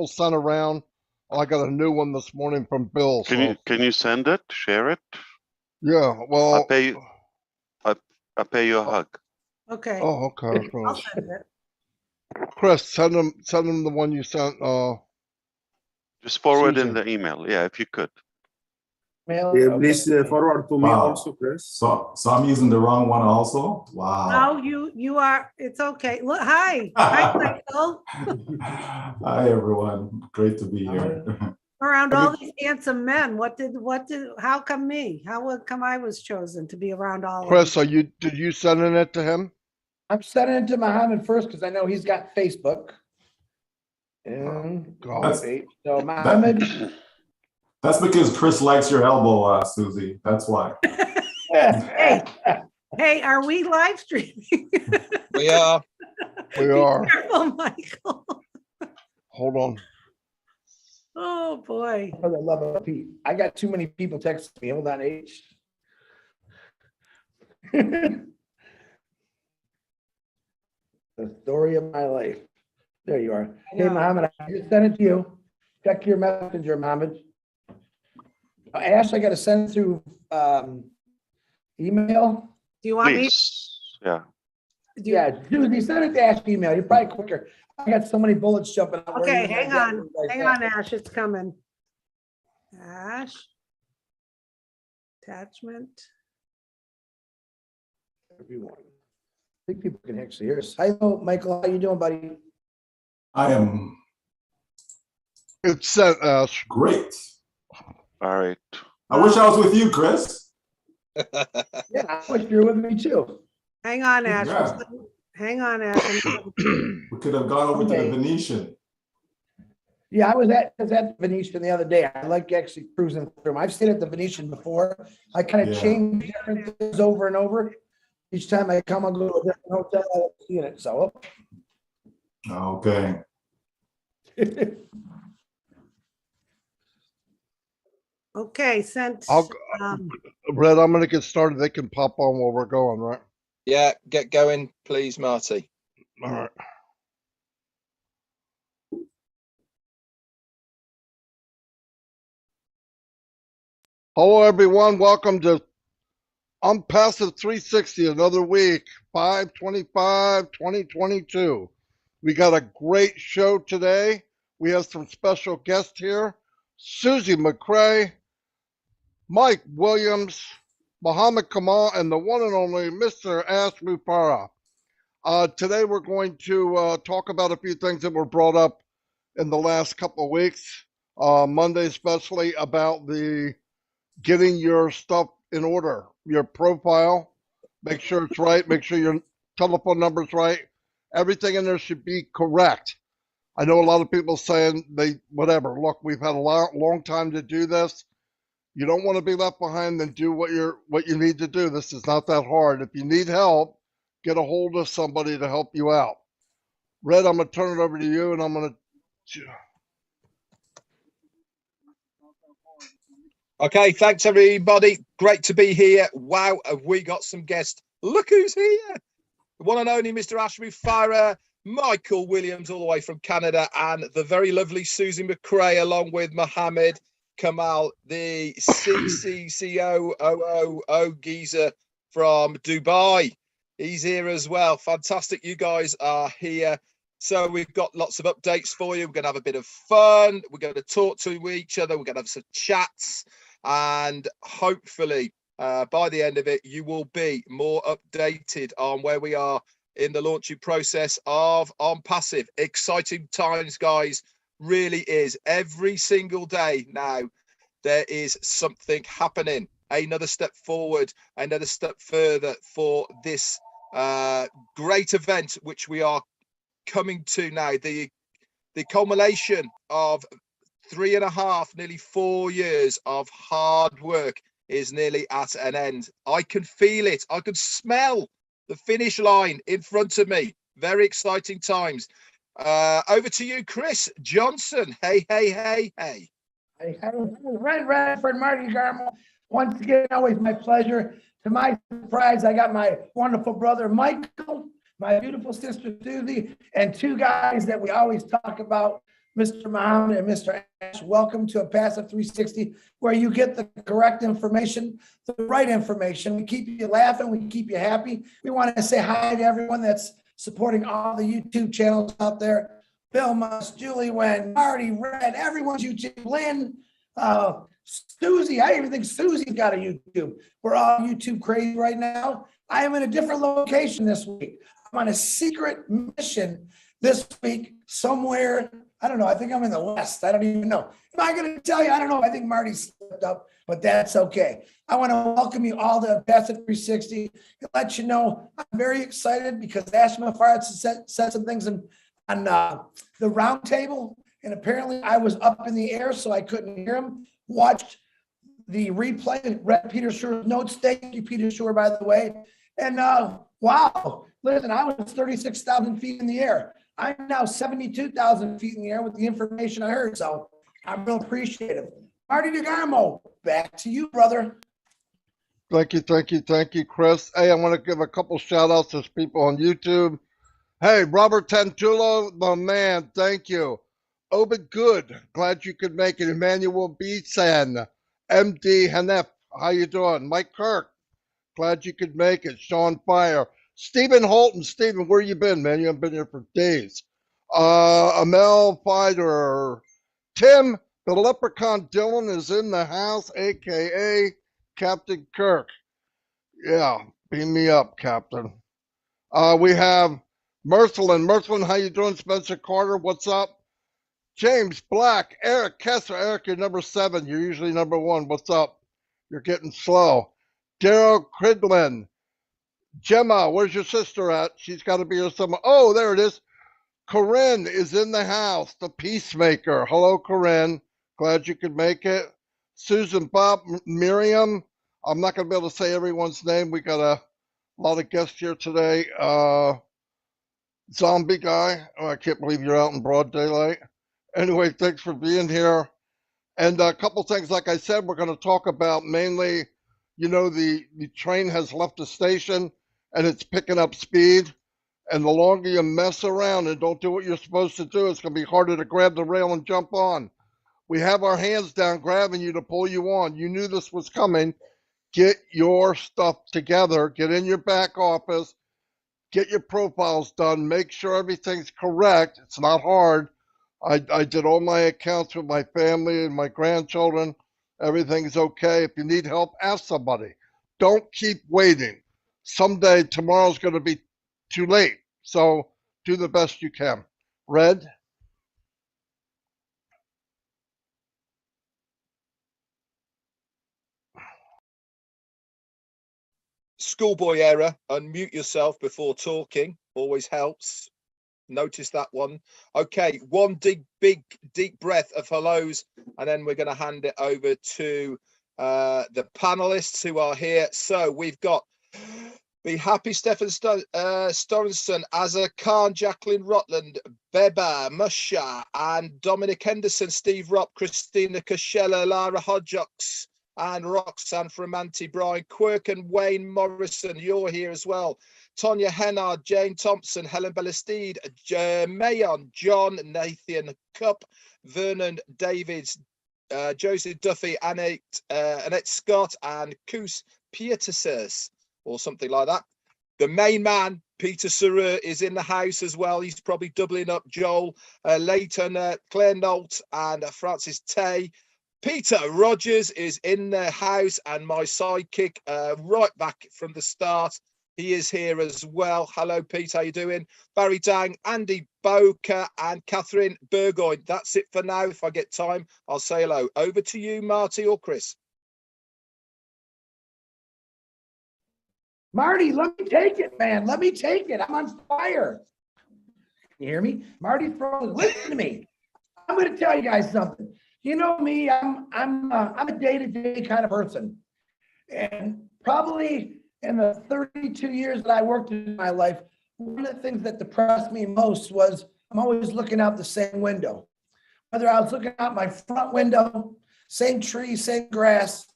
sent around. I got a new one this morning from Bill. Can you send it? Share it? Yeah, well, I'll pay you a hug. Okay. Oh, okay. I'll send it. Chris, send him the one you sent. Just forward Susie. in the email. Yeah, if you could. Yeah, Please forward to me Wow. also, Chris. So I'm using the wrong one also? Wow. No, you are. It's okay. Look, hi. Hi, Michael. Hi, everyone. Great to be here. Around all these handsome men. How come me? How come I was chosen to be around all of Chris, them? did you sending it to him? I'm sending it to Mohammed first because I know he's got Facebook. And God. so Mohammed. That's because Chris likes your elbow, Susie. That's why. Hey, are we live streaming? We are. We Be are. careful, Michael. Hold on. Oh boy. For the love of Pete. I got too many people texting me. Hold on, H. The story of my life. There you are. Hey, Yeah. Mohammed, I just sent it to you. Check your messenger, Mohammed. Ash, I got to send through email. Do you want me? Please. Yeah. Do you- Yeah, Susie, send it to Ash email. You're probably quicker. I got so many bullets jumping out. Okay, Where you hang guys on. at? Hang on, Ash. It's coming. Ash. Attachment. Everyone. I think people can actually hear us. Hi, Michael. How you doing, buddy? I am It's sent, Ash. great. All right. I wish I was with you, Chris. Yeah, I wish you were with me too. Hang on, Ash. Yeah. Hang on, Ash. We could have gone over to Okay. the Venetian. Yeah, I was at the Venetian the other day. I like actually cruising through 'em. I've stayed at the Venetian before. I kind of Yeah. change different things over and over. Each time I come, I'll go to a different hotel. I haven't seen it, so. Okay. Okay, sent. I'll- um, Red, I'm gonna get started. They can pop on while we're going, right? Yeah, get going, please, Marty. All right. Hello, everyone. Welcome to OnPassive 360, another week, 5/25/2022. We got a great show today. We have some special guests here. Susie McCrea, Mike Williams, Mohamed Kamal, and the one and only Mr. Ash Mufara. Today we're going to talk about a few things that were brought up in the last couple of weeks, Monday especially, about the getting your stuff in order, your profile, make sure it's right, make sure your telephone number's right. Everything in there should be correct. I know a lot of people saying whatever. Look, we've had a long time to do this. You don't want to be left behind, then do what you need to do. This is not that hard. If you need help, get a hold of somebody to help you out. Red, I'm going to turn it over to you, and I'm going to. Okay, thanks everybody. Great to be here. Wow, have we got some guests? Look who's here. The one and only Mr. Ash Mufara, Michael Williams all the way from Canada, and the very lovely Susie McCrea along with Mohamed, Kamal, the CCCOOO geezer from Dubai. He's here as well. Fantastic. You guys are here. So we've got lots of updates for you. We're going to have a bit of fun. We're going to talk to each other. We're going to have some chats. And hopefully by the end of it, you will be more updated on where we are in the launching process of OnPassive. Exciting times, guys. Really is. Every single day now, there is something happening. Another step forward, another step further for this great event, which we are coming to now. The culmination of 3.5, nearly 4 years of hard work is nearly at an end. I can feel it. I can smell the finish line in front of me. Very exciting times. Over to you, Chris Johnson. Hey. Right, for Marty Garmo. Once again, always my pleasure. To my surprise, I got my wonderful brother, Michael, my beautiful sister, Susie, and two guys that we always talk about, Mr. Mohamed and Mr. Ash. Welcome to OnPassive 360, where you get the correct information, the right information. We keep you laughing, we keep you happy. We want to say hi to everyone that's supporting all the YouTube channels out there. Bill Mus, Julie Wen, Marty, Red, everyone's YouTube, Lynn, Susie. I even think Susie's got a YouTube. We're all YouTube crazy right now. I am in a different location this week. I'm on a secret mission this week somewhere. I don't know. I think I'm in the West. I don't even know. Am I going to tell you? I don't know. I think Marty slipped up, but that's okay. I want to welcome you all to OnPassive 360 and let you know I'm very excited because Ash Mufara said some things on the round table, and apparently I was up in the air, so I couldn't hear him. Watched the replay, read Peter Schuer's notes. Thank you, Peter Schuer, by the way. And wow, listen, I was 36,000 feet in the air. I'm now 72,000 feet in the air with the information I heard, so I'm real appreciative. Marty DeGarmo, back to you, brother. Thank you, Chris. Hey, I want to give a couple shout outs to people on YouTube. Hey, Robert Tantulo, the man, thank you. Obed Good, glad you could make it. Emmanuel Beesan, MD Hanef, how you doing? Mike Kirk, glad you could make it. Sean Fire. Stephen Holton, Stephen, where you been, man? You haven't been here for days. Amel Fighter. Tim, the Leprechaun Dylan is in the house, a.k.a. Captain Kirk. Yeah, beam me up, Captain. We have Mercelin. Mercelin, how you doing? Spencer Carter, what's up? James Black, Eric Kessler. Eric, you're number 7. You're usually number 1. What's up? You're getting slow. Daryl Cridlin. Gemma, where's your sister at? She's got to be here somewhere. Oh, there it is. Corinne is in the house, the peacemaker. Hello, Corinne. Glad you could make it. Susan, Bob, Miriam. I'm not going to be able to say everyone's name. We got a lot of guests here today. Zombie guy. Oh, I can't believe you're out in broad daylight. Anyway, thanks for being here. And a couple things, like I said, we're going to talk about mainly, you know, the train has left the station and it's picking up speed. And the longer you mess around and don't do what you're supposed to do, it's going to be harder to grab the rail and jump on. We have our hands down grabbing you to pull you on. You knew this was coming. Get your stuff together. Get in your back office. Get your profiles done. Make sure everything's correct. It's not hard. I did all my accounts with my family and my grandchildren. Everything's okay. If you need help, ask somebody. Don't keep waiting. Someday, tomorrow's going to be too late. So do the best you can. Red? Schoolboy error. Unmute yourself before talking. Always helps. Notice that one. Okay, one big deep breath of hellos, and then we're going to hand it over to the panelists who are here. So we've got Be Happy, Stefan Storenson, Azza Khan, Jacqueline Rutland, Beba, Musha, and Dominic Henderson, Steve Ropp, Christina Kashella, Lara Hodjocks, and Roxanne Framanti, Brian Quirk, and Wayne Morrison. You're here as well. Tonya Hennard, Jane Thompson, Helen Ballestide, Mayon, John, Nathan Cup, Vernon Davids, Joseph Duffy, Annette Scott, and Koos Pieterses, or something like that. The main man, Peter Saru, is in the house as well. He's probably doubling up Joel, Leighton, Claire Nolt, and Francis Tay. Peter Rogers is in the house, and my sidekick right back from the start. He is here as well. Hello, Pete. How you doing? Barry Dang, Andy Boker, and Catherine Burgoyne. That's it for now. If I get time, I'll say hello. Over to you, Marty or Chris. Marty, let me take it, man. Let me take it. I'm on fire. Can you hear me? Marty froze. Listen to me. I'm going to tell you guys something. You know me, I'm a day-to-day kind of person. And probably in the 32 years that I worked in my life, one of the things that depressed me most was I'm always looking out the same window. Whether I was looking out my front window, same tree, same grass.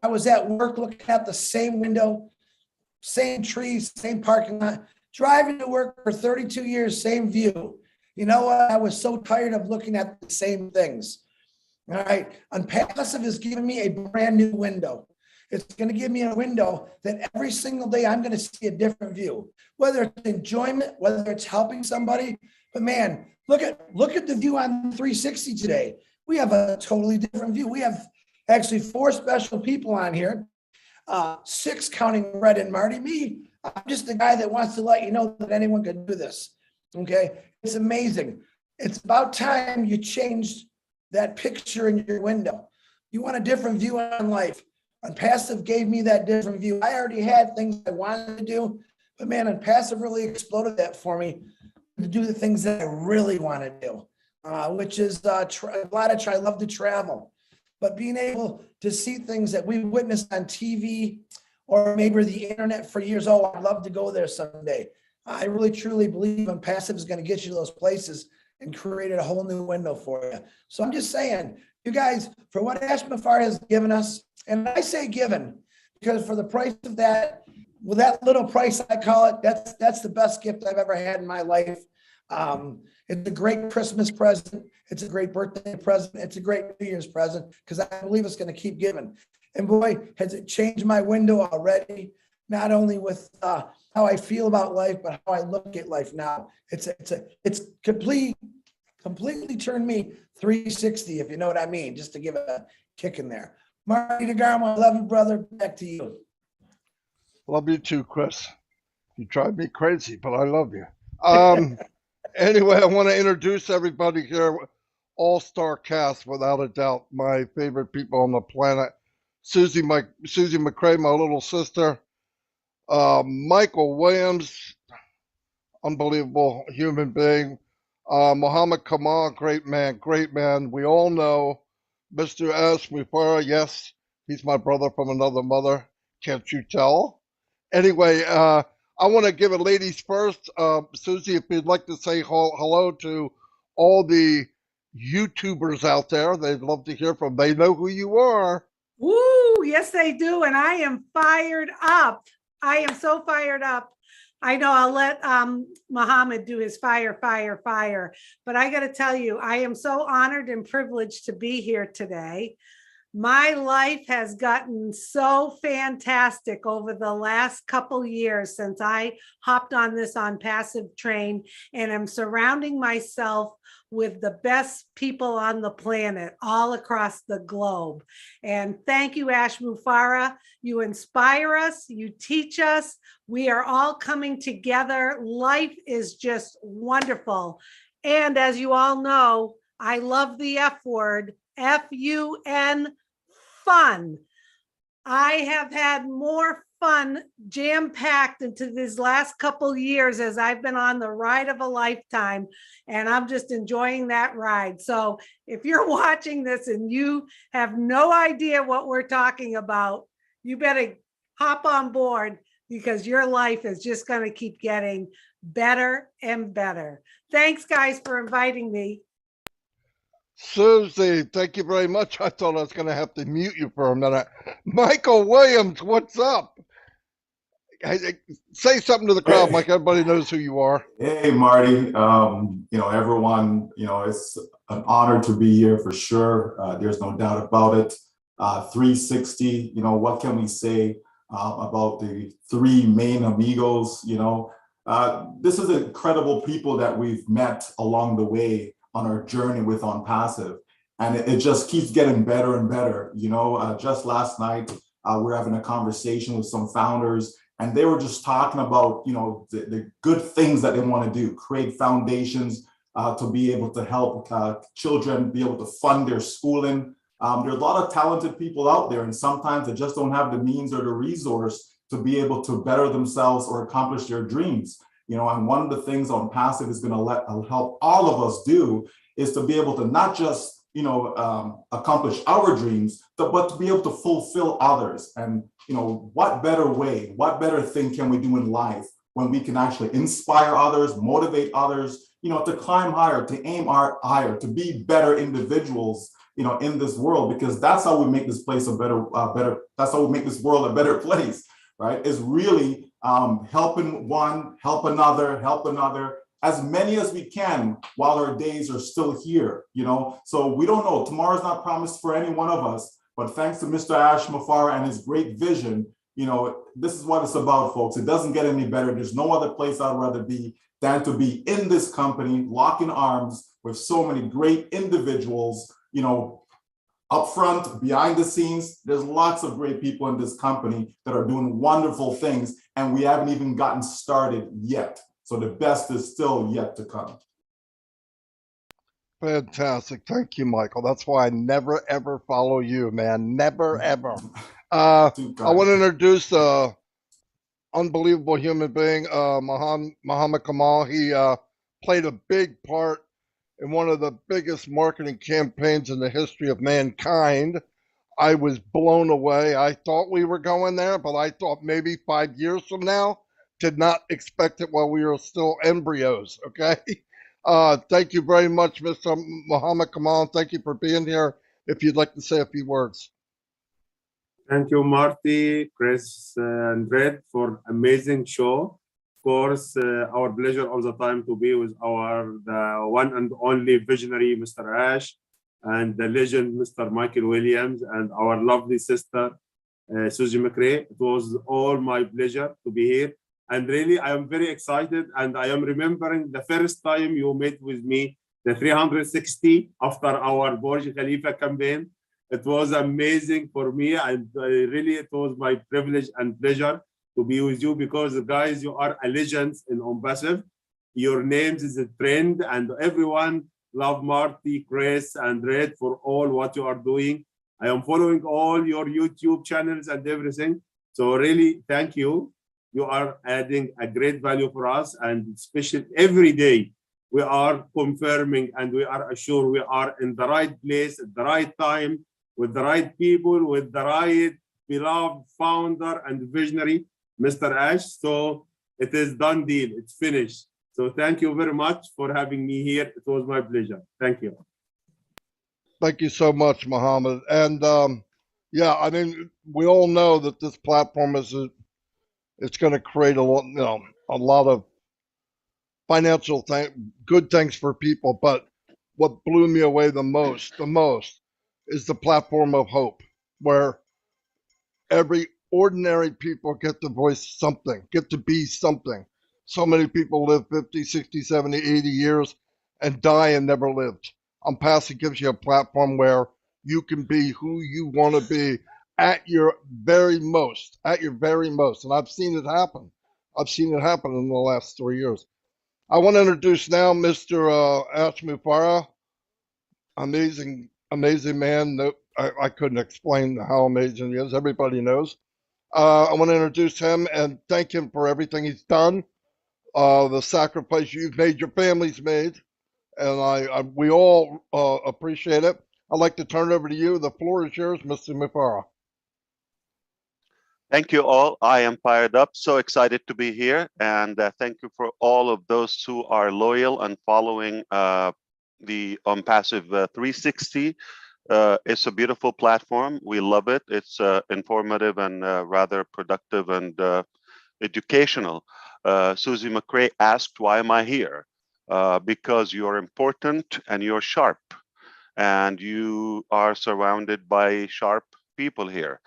I was at work looking out the same window, same trees, same parking lot. Driving to work for 32 years, same view. You know what? I was so tired of looking at the same things. All right. OnPassive is giving me a brand new window. It's going to give me a window that every single day I'm going to see a different view, whether it's enjoyment, whether it's helping somebody. But man, look at the view on 360 today. We have a totally different view. We have actually 4 special people on here, 6 counting Red and Marty. Me, I'm just the guy that wants to let you know that anyone can do this. Okay. It's amazing. It's about time you changed that picture in your window. You want a different view on life. OnPassive gave me that different view. I already had things I wanted to do, but man, OnPassive really exploded that for me to do the things that I really want to do, which is I love to travel, but being able to see things that we witnessed on TV or maybe the internet for years. Oh, I'd love to go there someday. I really truly believe OnPassive is going to get you to those places and created a whole new window for you. So I'm just saying, you guys, for what Mufara has given us, and I say given, because for the price of that, with that little price, I call it, that's the best gift I've ever had in my life. It's a great Christmas present. It's a great birthday present. It's a great New Year's present, because I believe it's going to keep giving. And boy, has it changed my window already, not only with how I feel about life, but how I look at life now. It's completely turned me 360, if you know what I mean, just to give a kick in there. Marty DeGarmo, I love you, brother. Back to you. Love you too, Chris. You drive me crazy, but I love you. Anyway, I want to introduce everybody here. All-star cast, without a doubt. My favorite people on the planet. Susie McCrea, my little sister. Michael Williams, unbelievable human being. Mohamed Kamal, great man. We all know Mr. Mufara. Yes, he's my brother from another mother. Can't you tell? Anyway, I want to give it ladies first. Susie, if you'd like to say hello to all the YouTubers out there, they'd love to hear from. They know who you are. Woo, yes, they do. And I am fired up. I am so fired up. I know I'll let Mohammed do his fire. But I got to tell you, I am so honored and privileged to be here today. My life has gotten so fantastic over the last couple years since I hopped on this OnPassive train, and I'm surrounding myself with the best people on the planet all across the globe. And thank you, Mufara. You inspire us, you teach us. We are all coming together. Life is just wonderful. And as you all know, I love the F word, F-U-N, fun. I have had more fun jam-packed into these last couple years as I've been on the ride of a lifetime, and I'm just enjoying that ride. So if you're watching this and you have no idea what we're talking about, you better hop on board, because your life is just going to keep getting better and better. Thanks, guys, for inviting me. Susie, thank you very much. I thought I was going to have to mute you for a minute. Michael Williams, what's up? Say something to the crowd, Mike. Everybody knows who you are. Hey, Marty. Everyone, it's an honor to be here for sure. There's no doubt about it. 360, what can we say about the 3 main amigos? This is incredible people that we've met along the way on our journey with OnPassive, and it just keeps getting better and better. Just last night, we were having a conversation with some founders, and they were just talking about, the good things that they want to do, create foundations to be able to help children be able to fund their schooling. There's a lot of talented people out there, and sometimes they just don't have the means or the resource to be able to better themselves or accomplish their dreams. And one of the things OnPassive is going to help all of us do is to be able to not just, accomplish our dreams, but to be able to fulfill others. And, what better way, what better thing can we do in life when we can actually inspire others, motivate others, to climb higher, to aim higher, to be better individuals, in this world, because that's how we make this place that's how we make this world a better place, right? Is really helping one, help another, as many as we can while our days are still here, you know? So we don't know, tomorrow's not promised for any one of us, but thanks to Mr. Ash Mufara and his great vision, you know, this is what it's about, folks. It doesn't get any better. There's no other place I'd rather be than to be in this company, locking arms with so many great individuals, you know, up front, behind the scenes. There's lots of great people in this company that are doing wonderful things, and we haven't even gotten started yet. So the best is still yet to come. Fantastic. Thank you, Michael. That's why I never, ever follow you, man. Never, ever. I want to introduce unbelievable human being, Mohammed Kamal. He played a big part in one of the biggest marketing campaigns in the history of mankind. I was blown away. I thought we were going there, but I thought maybe 5 years from now. Did not expect it while we were still embryos, okay? Thank you very much, Mr. Mohammed Kamal. Thank you for being here. If you'd like to say a few words. Thank you, Marty, Chris, and Red for amazing show. Of course, our pleasure all the time to be with the one and only visionary, Mr. Ash, and the legend, Mr. Michael Williams, and our lovely sister, Susie McCrea. It was all my pleasure to be here. And really, I am very excited, and I am remembering the first time you met with me, the 360 after our Burj Khalifa campaign. It was amazing for me, and really it was my privilege and pleasure to be with you, because guys, you are a legend in OnPassive. Your names is a trend, and everyone love Marty, Chris, and Red for all what you are doing. I am following all your YouTube channels and everything. So really, thank you. You are adding a great value for us, and especially every day we are confirming and we are assured we are in the right place at the right time, with the right people, with the right beloved founder and visionary, Mr. Ash. So it is done deal, it's finished. So thank you very much for having me here. It was my pleasure. Thank you. Thank you so much, Mohammed. And yeah, I mean, we all know that this platform it's going to create a lot of financial good things for people. But what blew me away the most is the platform of hope, where every ordinary people get to voice something, get to be something. So many people live 50, 60, 70, 80 years and die and never lived. OnPassive gives you a platform where you can be who you want to be at your very most, And I've seen it happen. I've seen it happen in the last 3 years. I want to introduce now Mr. Ash Mufara. Amazing man. I couldn't explain how amazing he is. Everybody knows. I want to introduce him and thank him for everything he's done, the sacrifice you've made, your family's made, and we all appreciate it. I'd like to turn it over to you. The floor is yours, Mr. Mufara. Thank you all. I am fired up, so excited to be here. And thank you for all of those who are loyal and following the OnPassive 360. It's a beautiful platform. We love it. It's informative and rather productive and educational. Susie McCrea asked, why am I here? Because you're important and you're sharp. And you are surrounded by sharp people here.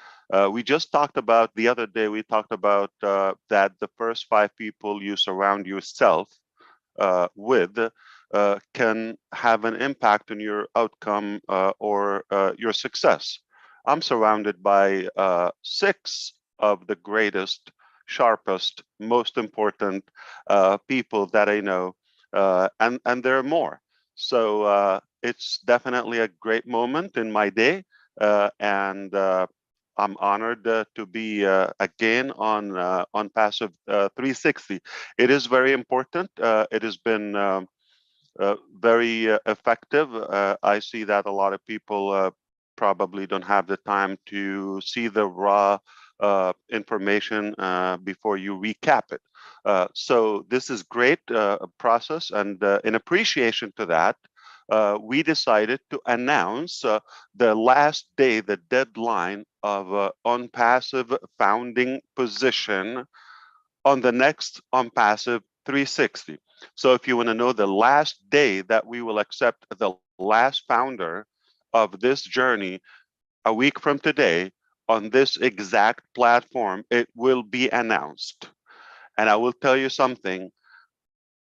We just talked about, the other day, we talked about that the first 5 people you surround yourself with can have an impact on your outcome or your success. I'm surrounded by 6 of the greatest, sharpest, most important people that I know, and there are more. So it's definitely a great moment in my day, and I'm honored to be again on OnPassive 360. It is very important. It has been very effective. I see that a lot of people probably don't have the time to see the raw information before you recap it. So this is great process, and in appreciation to that, we decided to announce the last day, the deadline of OnPassive founding position on the next OnPassive 360. So if you want to know the last day that we will accept the last founder of this journey, a week from today, on this exact platform, it will be announced. And I will tell you something,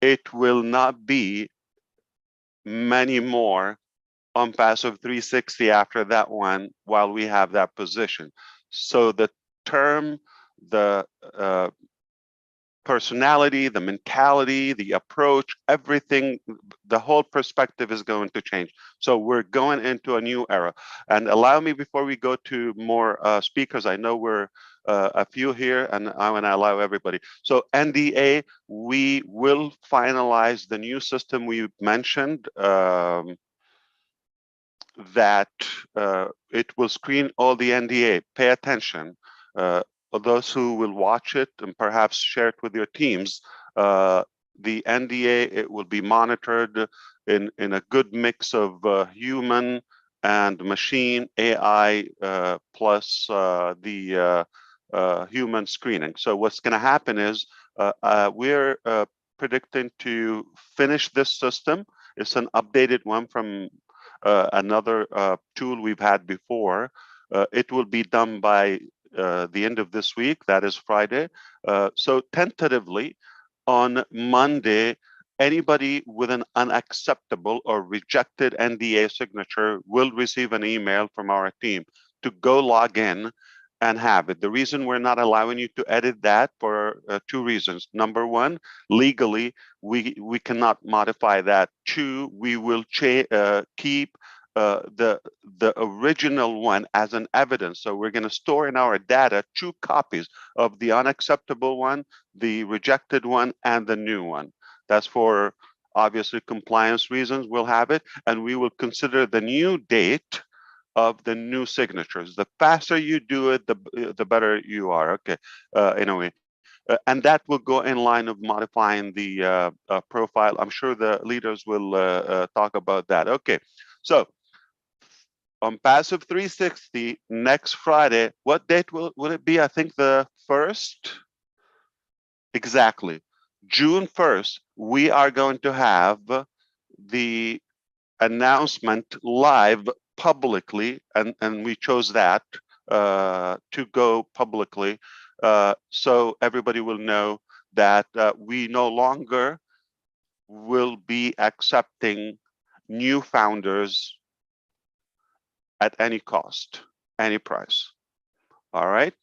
it will not be many more OnPassive 360 after that one while we have that position. So the term, the personality, the mentality, the approach, everything, the whole perspective is going to change. So we're going into a new era. And allow me, before we go to more speakers, I know we're a few here, and I want to allow everybody. So NDA, we will finalize the new system we mentioned, that it will screen all the NDA. Pay attention. Those who will watch it and perhaps share it with your teams, the NDA, it will be monitored in a good mix of human and machine AI plus the human screening. So what's going to happen is we're predicting to finish this system. It's an updated one from another tool we've had before. It will be done by the end of this week, that is Friday. So tentatively on Monday, anybody with an unacceptable or rejected NDA signature will receive an email from our team to go log in and have it. The reason we're not allowing you to edit that for two reasons. Number one, legally, we cannot modify that. Two, we will keep the original one as an evidence. So we're going to store in our data 2 copies of the unacceptable one, the rejected one, and the new one. That's for obviously compliance reasons. We'll have it, and we will consider the new date of the new signatures. The faster you do it, the better you are. Okay. Anyway. And that will go in line of modifying the profile. I'm sure the leaders will talk about that. Okay. So OnPassive 360 next Friday. What date will it be? I think the 1st. Exactly. June 1st, we are going to have the announcement live publicly, and we chose that to go publicly, so everybody will know that we no longer will be accepting new founders at any cost, any price. All right.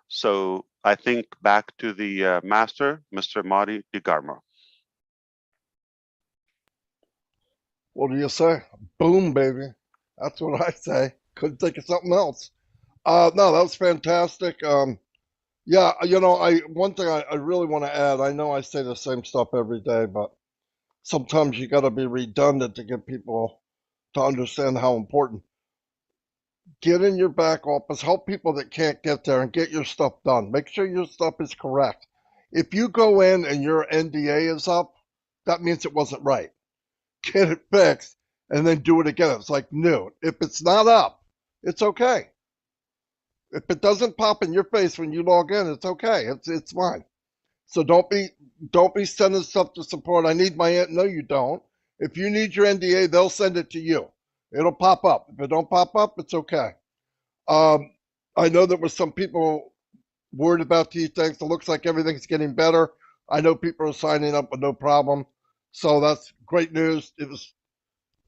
So I think back to the master, Mr. Marty DeGarmo. What do you say? Boom, baby. That's what I say. Couldn't think of something else. No, that was fantastic. Yeah, you know, one thing I really want to add, I know I say the same stuff every day, but sometimes you got to be redundant to get people to understand how important. Get in your back office, help people that can't get there, and get your stuff done. Make sure your stuff is correct. If you go in and your NDA is up, that means it wasn't right. Get it fixed and then do it again. It's like new. If it's not up, it's okay. If it doesn't pop in your face when you log in, it's okay. It's fine. So don't be sending stuff to support. I need my no, you don't. If you need your NDA, they'll send it to you. It'll pop up. If it don't pop up, it's okay. I know there was some people worried about these things. It looks like everything's getting better. I know people are signing up with no problem. So that's great news. It was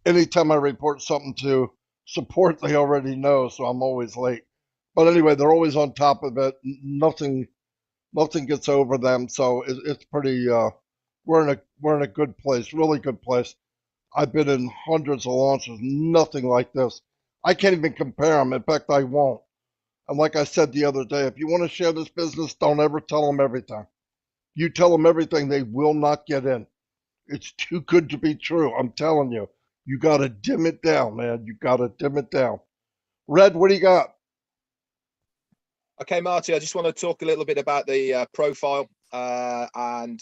anytime I report something to support, they already know, so I'm always late. But anyway, they're always on top of it. Nothing gets over them. So it's pretty. We're in a good place, really good place. I've been in hundreds of launches, nothing like this. I can't even compare them. In fact, I won't. And like I said the other day, if you want to share this business, don't ever tell them everything. You tell them everything, they will not get in. It's too good to be true. I'm telling you. You got to dim it down, man. You got to dim it down. Red, what do you got? Okay, Marty, I just want to talk a little bit about the profile. And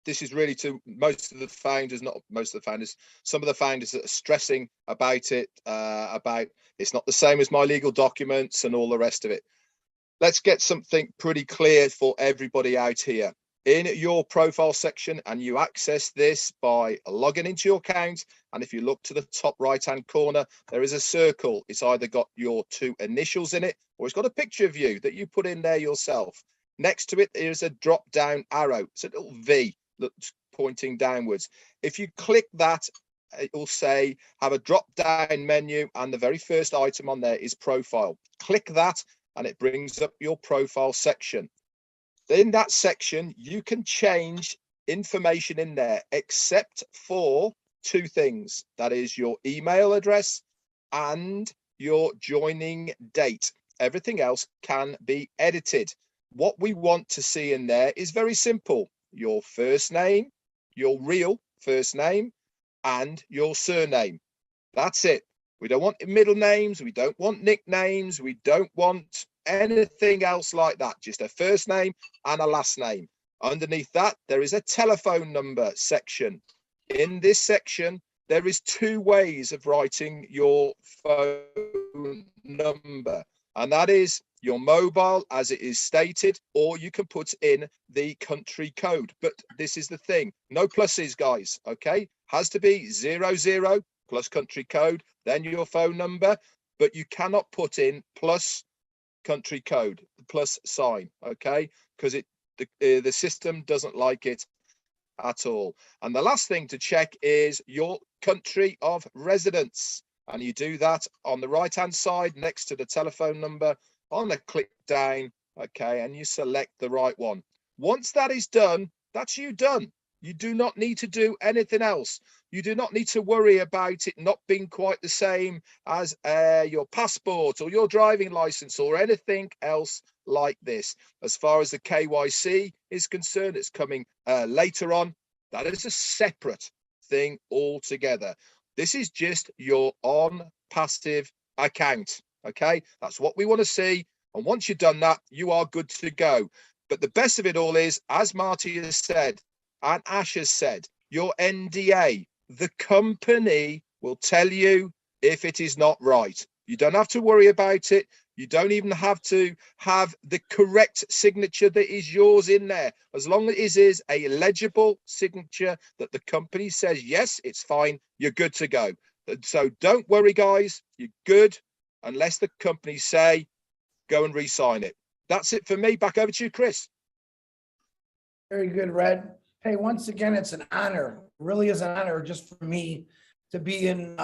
this is really to most of the founders, not most of the founders, some of the founders that are stressing about it, about it's not the same as my legal documents and all the rest of it. Let's get something pretty clear for everybody out here. in your profile section, and you access this by logging into your account. And if you look to the top right hand corner, there is a circle. It's either got your 2 initials in it, or it's got a picture of you that you put in there yourself. Next to it is a drop down arrow. It's a little V that's pointing downwards. If you click that, it will say have a drop down menu, and the very first item on there is profile. Click that and it brings up your profile section. In that section, you can change information in there except for 2 things. That is your email address and your joining date. Everything else can be edited. What we want to see in there is very simple. Your first name, your real first name, and your surname. That's it. We don't want middle names. We don't want nicknames. We don't want anything else like that. Just a first name and a last name. Underneath that, there is a telephone number section. In this section, there is 2 ways of writing your phone number, and that is your mobile, as it is stated, or you can put in the country code. But this is the thing, no pluses, guys. Okay, has to be 00 plus country code, then your phone number, but you cannot put in plus country code, plus sign, okay, because the system doesn't like it at all. And the last thing to check is your country of residence, and you do that on the right hand side next to the telephone number on the click down, okay, and you select the right one. Once that is done, that's you done. You do not need to do anything else. You do not need to worry about it not being quite the same as your passport or your driving license or anything else like this. As far as the KYC is concerned, it's coming later on. That is a separate thing altogether. This is just your OnPassive account. Okay, that's what we want to see. And once you've done that, you are good to go. But the best of it all is, as Marty has said, and Ash has said, your NDA, the company will tell you if it is not right. You don't have to worry about it. You don't even have to have the correct signature that is yours in there. As long as it is a legible signature that the company says, yes, it's fine, you're good to go. So don't worry, guys, you're good, unless the company say, go and re-sign it. That's it for me. Back over to you, Chris. Very good, Red. Hey, once again, it's an honor. It really is an honor just for me to be in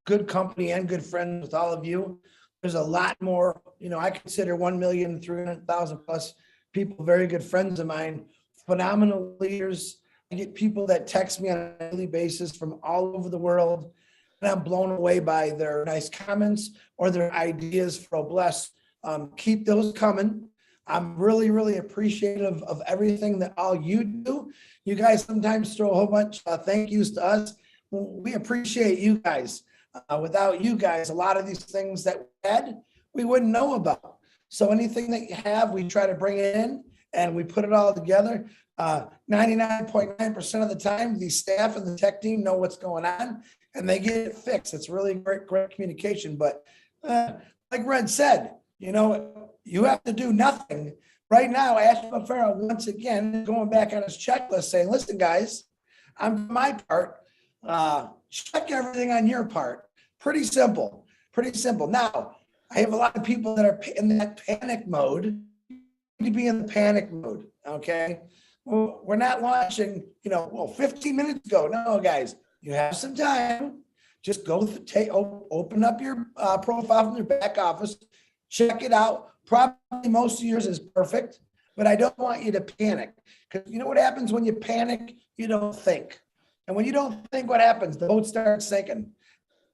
good company and good friends with all of you. There's a lot more, I consider 1,300,000 plus people very good friends of mine, phenomenal leaders. I get people that text me on a daily basis from all over the world, and I'm blown away by their nice comments or their ideas for Bless. Keep those coming. I'm really, really appreciative of everything that all you do. You guys sometimes throw a whole bunch of thank yous to us. We appreciate you guys. Without you guys, a lot of these things that we had, we wouldn't know about. So anything that you have, we try to bring it in and we put it all together. 99.9% of the time, the staff and the tech team know what's going on and they get it fixed. It's really great communication. But like Red said, you have to do nothing. Right now, Ash Mufara, once again, going back on his checklist saying, listen, guys, I'm my part. Check everything on your part. Pretty simple. Now, I have a lot of people that are in that panic mode. You need to be in the panic mode, okay? Well, we're not launching, 15 minutes ago. No, guys, you have some time. Just go open up your profile from your back office, check it out. Probably most of yours is perfect, but I don't want you to panic, because you know what happens when you panic? You don't think. And when you don't think, what happens? The boat starts sinking.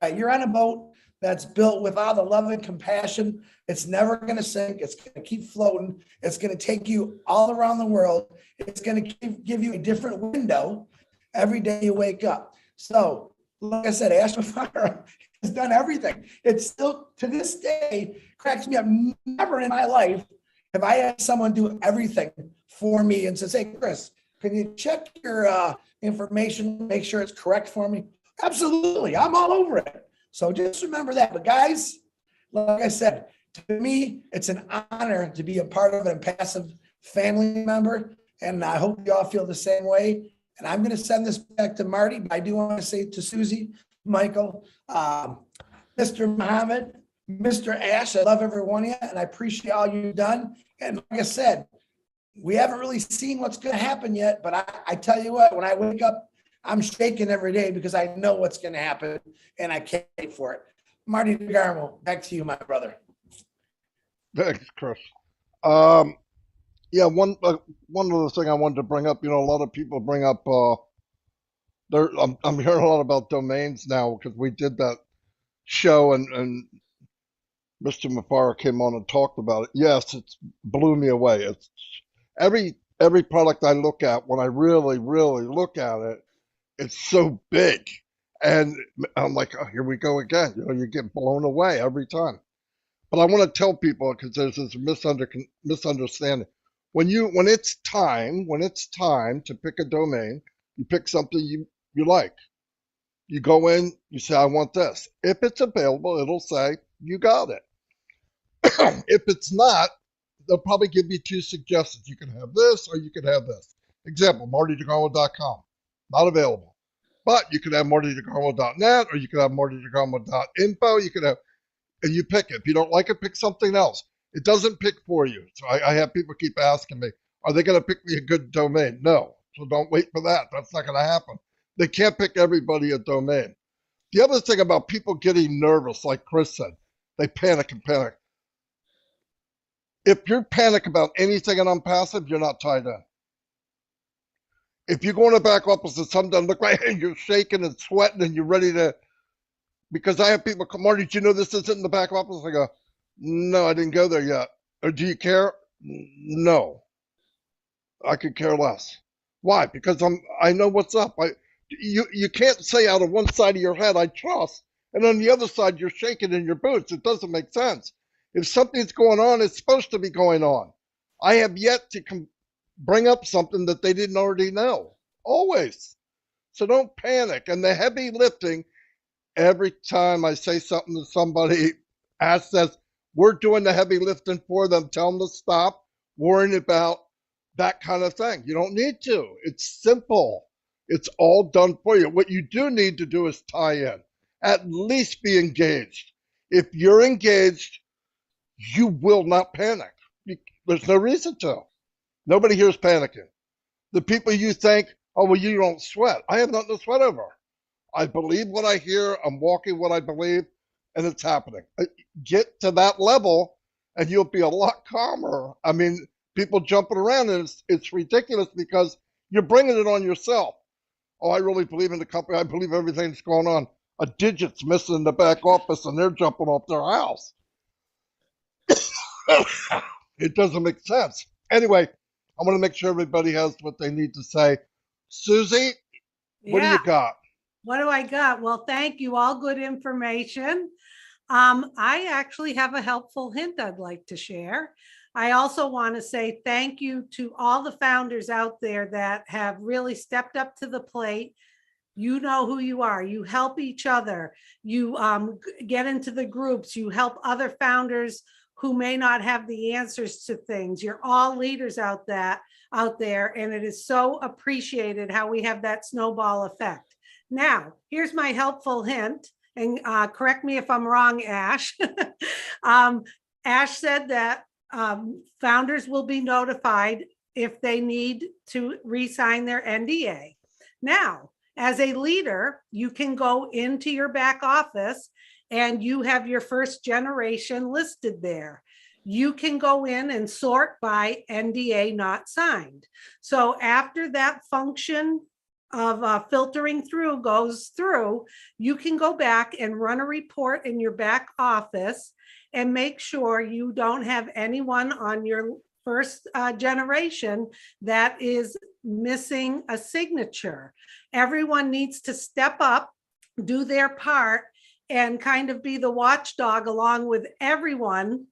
You're on a boat that's built with all the love and compassion. It's never going to sink. It's going to keep floating. It's going to take you all around the world. It's going to give you a different window every day you wake up. So, like I said, Ash Mufara has done everything. It's still, to this day, cracks me up. Never in my life have I had someone do everything for me and says, hey, Chris, can you check your information, make sure it's correct for me? Absolutely. I'm all over it. So just remember that. But guys, like I said, to me, it's an honor to be a part of an OnPassive family member. And I hope you all feel the same way. And I'm going to send this back to Marty, but I do want to say to Susie, Michael, Mr. Mohammed, Mr. Ash, I love every one of you, and I appreciate all you've done. And like I said, we haven't really seen what's going to happen yet, but I tell you what, when I wake up, I'm shaking every day because I know what's going to happen, and I can't wait for it. Marty DeGarmo, back to you, my brother. Thanks, Chris. Yeah, one other thing I wanted to bring up. A lot of people bring up. I'm hearing a lot about domains now because we did that show and Mr. Mufara came on and talked about it. Yes, it blew me away. It's every product I look at, when I really look at it, it's so big, and I'm like, oh, here we go again. You get blown away every time. But I want to tell people, because there's this misunderstanding. When it's time to pick a domain, you pick something you like. You go in, you say, I want this. If it's available, it'll say you got it. If it's not, they'll probably give you two suggestions. You can have this or you can have this. Example, martydegarmo.com, not available. But you could have martydegarmo.net or you could have martydegarmo.info. You could have, and you pick it. If you don't like it, pick something else. It doesn't pick for you. So I have people keep asking me, are they going to pick me a good domain? No. So don't wait for that. That's not going to happen. They can't pick everybody a domain. The other thing about people getting nervous, like Chris said, they panic. If you're panic about anything in OnPassive, you're not tied in. If you go in the back office and something doesn't look right and you're shaking and sweating and you're ready to, because I have people come, Marty, did you know this isn't in the back office? I go, no, I didn't go there yet. Or do you care? No. I could care less. Why? Because I know what's up. You can't say out of one side of your head, I trust, and on the other side, you're shaking in your boots. It doesn't make sense. If something's going on, it's supposed to be going on. I have yet to bring up something that they didn't already know. Always. So don't panic. And the heavy lifting, every time I say something to somebody, Ash says, we're doing the heavy lifting for them. Tell them to stop worrying about that kind of thing. You don't need to. It's simple. It's all done for you. What you do need to do is tie in. At least be engaged. If you're engaged, you will not panic. There's no reason to. Nobody here is panicking. The people you think, oh, well, you don't sweat. I have nothing to sweat over. I believe what I hear. I'm walking what I believe, and it's happening. Get to that level, and you'll be a lot calmer. I mean, people jumping around, and it's ridiculous because you're bringing it on yourself. Oh, I really believe in the company. I believe everything's going on. A digit's missing in the back office, and they're jumping off their house. It doesn't make sense. Anyway, I want to make sure everybody has what they need to say. Susie, what do you got? What do I got? Well, thank you. All good information. I actually have a helpful hint I'd like to share. I also want to say thank you to all the founders out there that have really stepped up to the plate. You know who you are. You help each other. You get into the groups. You help other founders who may not have the answers to things. You're all leaders out there, and it is so appreciated how we have that snowball effect. Now, here's my helpful hint, and correct me if I'm wrong, Ash. Ash said that founders will be notified if they need to re-sign their NDA. Now, as a leader, you can go into your back office and you have your first generation listed there. You can go in and sort by NDA not signed. So after that function of filtering through goes through, you can go back and run a report in your back office and make sure you don't have anyone on your first generation that is missing a signature. Everyone needs to step up, do their part, and kind of be the watchdog along with everyone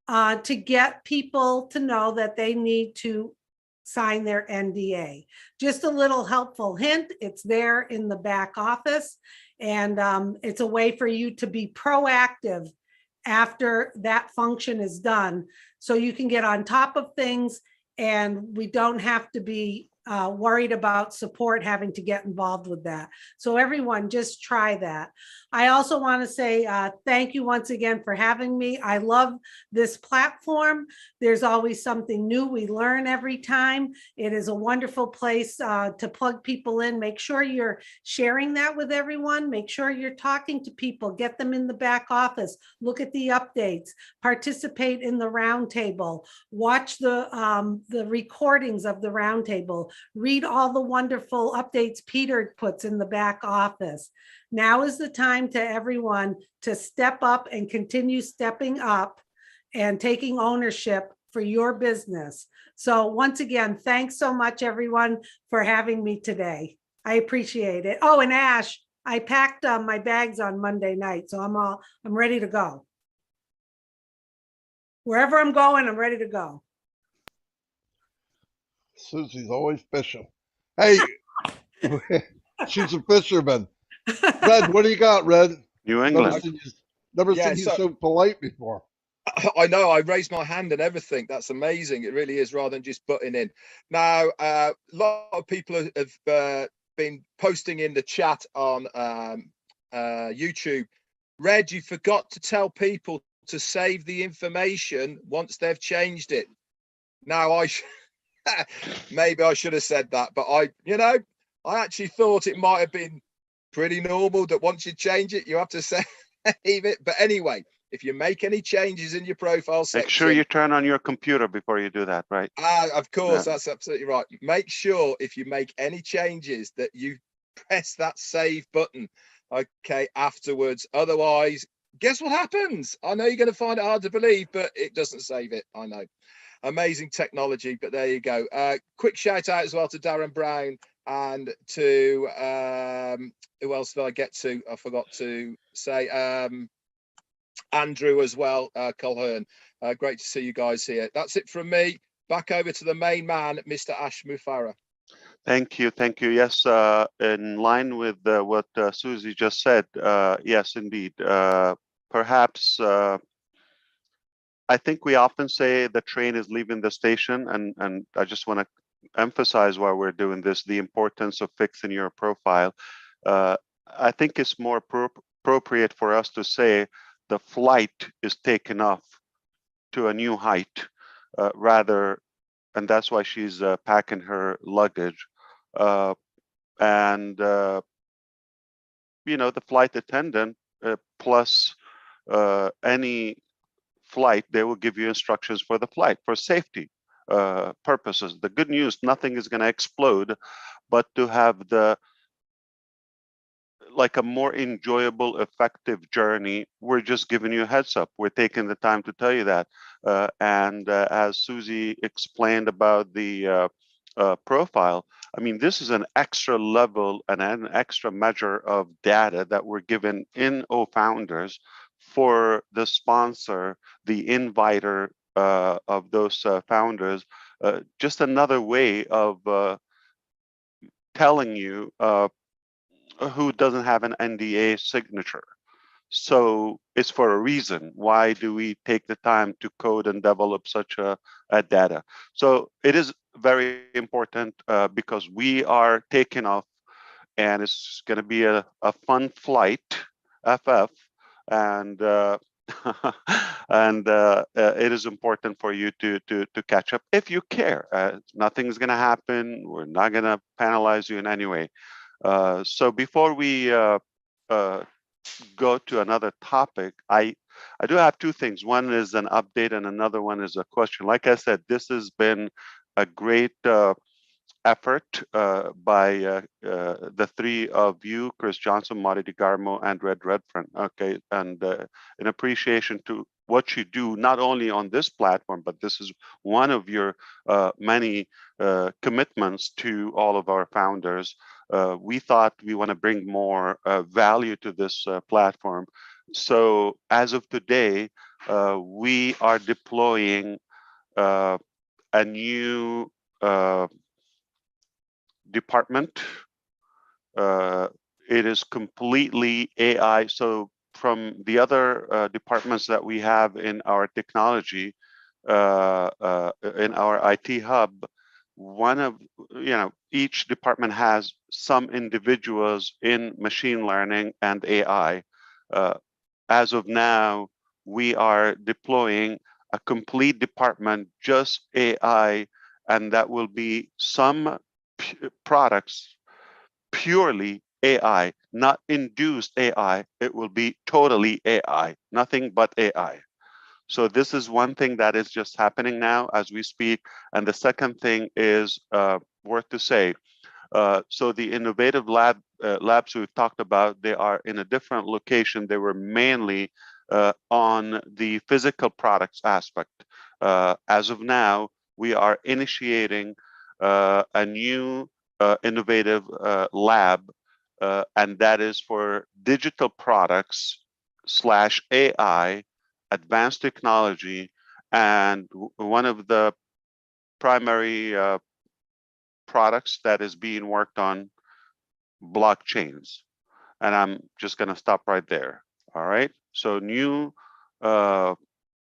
to get people to know that they need to sign their NDA. Just a little helpful hint, it's there in the back office, and it's a way for you to be proactive after that function is done, so you can get on top of things and we don't have to be worried about support having to get involved with that. So everyone, just try that. I also want to say thank you once again for having me. I love this platform. There's always something new. We learn every time. It is a wonderful place to plug people in. Make sure you're sharing that with everyone. Make sure you're talking to people. Get them in the back office. Look at the updates. Participate in the roundtable. Watch the recordings of the roundtable. Read all the wonderful updates Peter puts in the back office. Now is the time to everyone to step up and continue stepping up and taking ownership for your business. So once again, thanks so much, everyone, for having me today. I appreciate it. Oh, and Ash, I packed my bags on Monday night, so I'm ready to go. Wherever I'm going, I'm ready to go. Susie's always fishing. Hey, she's a fisherman. Red, what do you got, Red? New Never England. seen you so polite before. I know, I raised my hand and everything. That's amazing. It really is, rather than just butting in. Now, a lot of people have been posting in the chat on YouTube. Red, you forgot to tell people to save the information once they've changed it. Now, maybe I should have said that, but I actually thought it might have been pretty normal that once you change it, you have to save it. But anyway, if you make any changes in your profile section, Make sure you turn on your computer before you do that, right? Of course, Yeah. that's absolutely right. Make sure if you make any changes that you press that save button, okay, afterwards. Otherwise, guess what happens? I know you're going to find it hard to believe, but it doesn't save it. I know. Amazing technology, but there you go. Quick shout out as well to Darren Brown and to who else did I get to? I forgot to say Andrew as well, Colhern. Great to see you guys here. That's it from me. Back over to the main man, Mr. Ash Mufara. Thank you. Yes, in line with what Susie just said, yes, indeed. Perhaps I think we often say the train is leaving the station, and I just want to emphasize while we're doing this, the importance of fixing your profile. I think it's more appropriate for us to say the flight is taken off to a new height, rather, and that's why she's packing her luggage. And the flight attendant plus any flight, they will give you instructions for the flight for safety purposes. The good news, nothing is going to explode, but to have like a more enjoyable, effective journey, we're just giving you a heads up. We're taking the time to tell you that. And as Susie explained about the profile, I mean, this is an extra level and an extra measure of data that we're given in OFounders for the sponsor, the inviter of those founders. Just another way of telling you who doesn't have an NDA signature. So it's for a reason. Why do we take the time to code and develop such a data? So it is very important because we are taking off, and it's going to be a fun flight, FF, and and it is important for you to catch up if you care. Nothing's going to happen. We're not going to penalize you in any way. So before we go to another topic, I do have two things. One is an update and another one is a question. Like I said, this has been a great effort by the three of you, Chris Johnson, Marty DeGarmo, and Red Redfern. Okay, and in appreciation to what you do, not only on this platform, but this is one of your many commitments to all of our founders. We thought we want to bring more value to this platform. So as of today, we are deploying a new department. It is completely AI. So from the other departments that we have in our technology, in our IT hub, one of, each department has some individuals in machine learning and AI. As of now, we are deploying a complete department, just AI, and that will be some products purely AI, not induced AI. It will be totally AI, nothing but AI. So this is one thing that is just happening now as we speak. And the second thing is worth to say. So the innovative labs we've talked about, they are in a different location. They were mainly on the physical products aspect. As of now, we are initiating a new innovative lab, and that is for digital products / AI, advanced technology, and one of the primary products that is being worked on, blockchains. And I'm just going to stop right there. All right. So new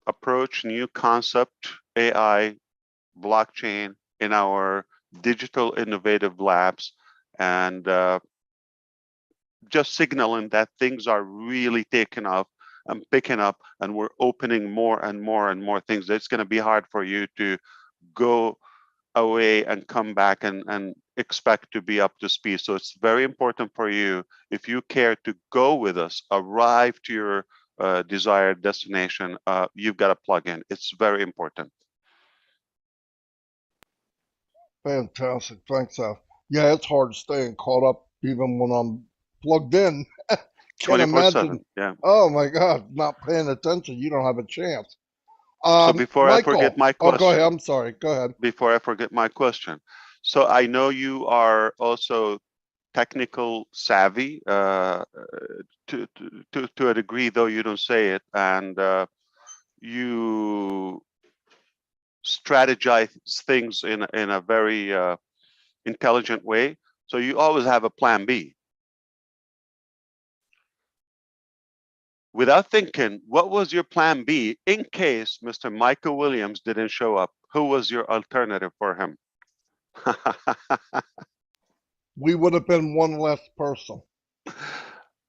approach, new concept, AI, blockchain in our digital innovative labs, and just signaling that things are really taking off and picking up, and we're opening more and more and more things. It's going to be hard for you to go away and come back and expect to be up to speed. So it's very important for you, if you care to go with us, arrive to your desired destination, you've got to plug in. It's very important. Fantastic. Thanks, Al. Yeah, it's hard staying caught up even when I'm plugged in. Can't 24/7. imagine. Yeah. Oh my God, not paying attention. You don't have a chance. So before Michael, I forget my oh, question. go ahead. I'm sorry. Go ahead. Before I forget my question. So I know you are also technical savvy to a degree, though you don't say it, and you strategize things in a very intelligent way. So you always have a plan B. Without thinking, what was your plan B in case Mr. Michael Williams didn't show up? Who was your alternative for him? We would have been one less person.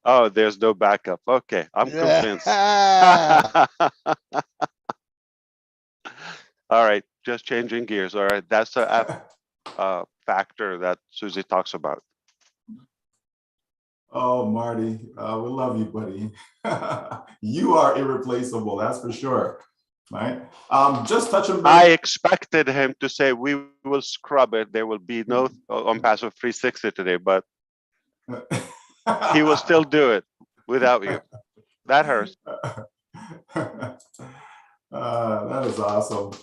Oh, there's no backup. Okay, I'm convinced. All right, just changing gears. All right, that's a factor that Susie talks about. Oh, Marty, we love you, buddy. You are irreplaceable, that's for sure. Right? Just touching base. I expected him to say we will scrub it. There will be no OnPassive 360 today, but he will still do it without you. That hurts. That is awesome.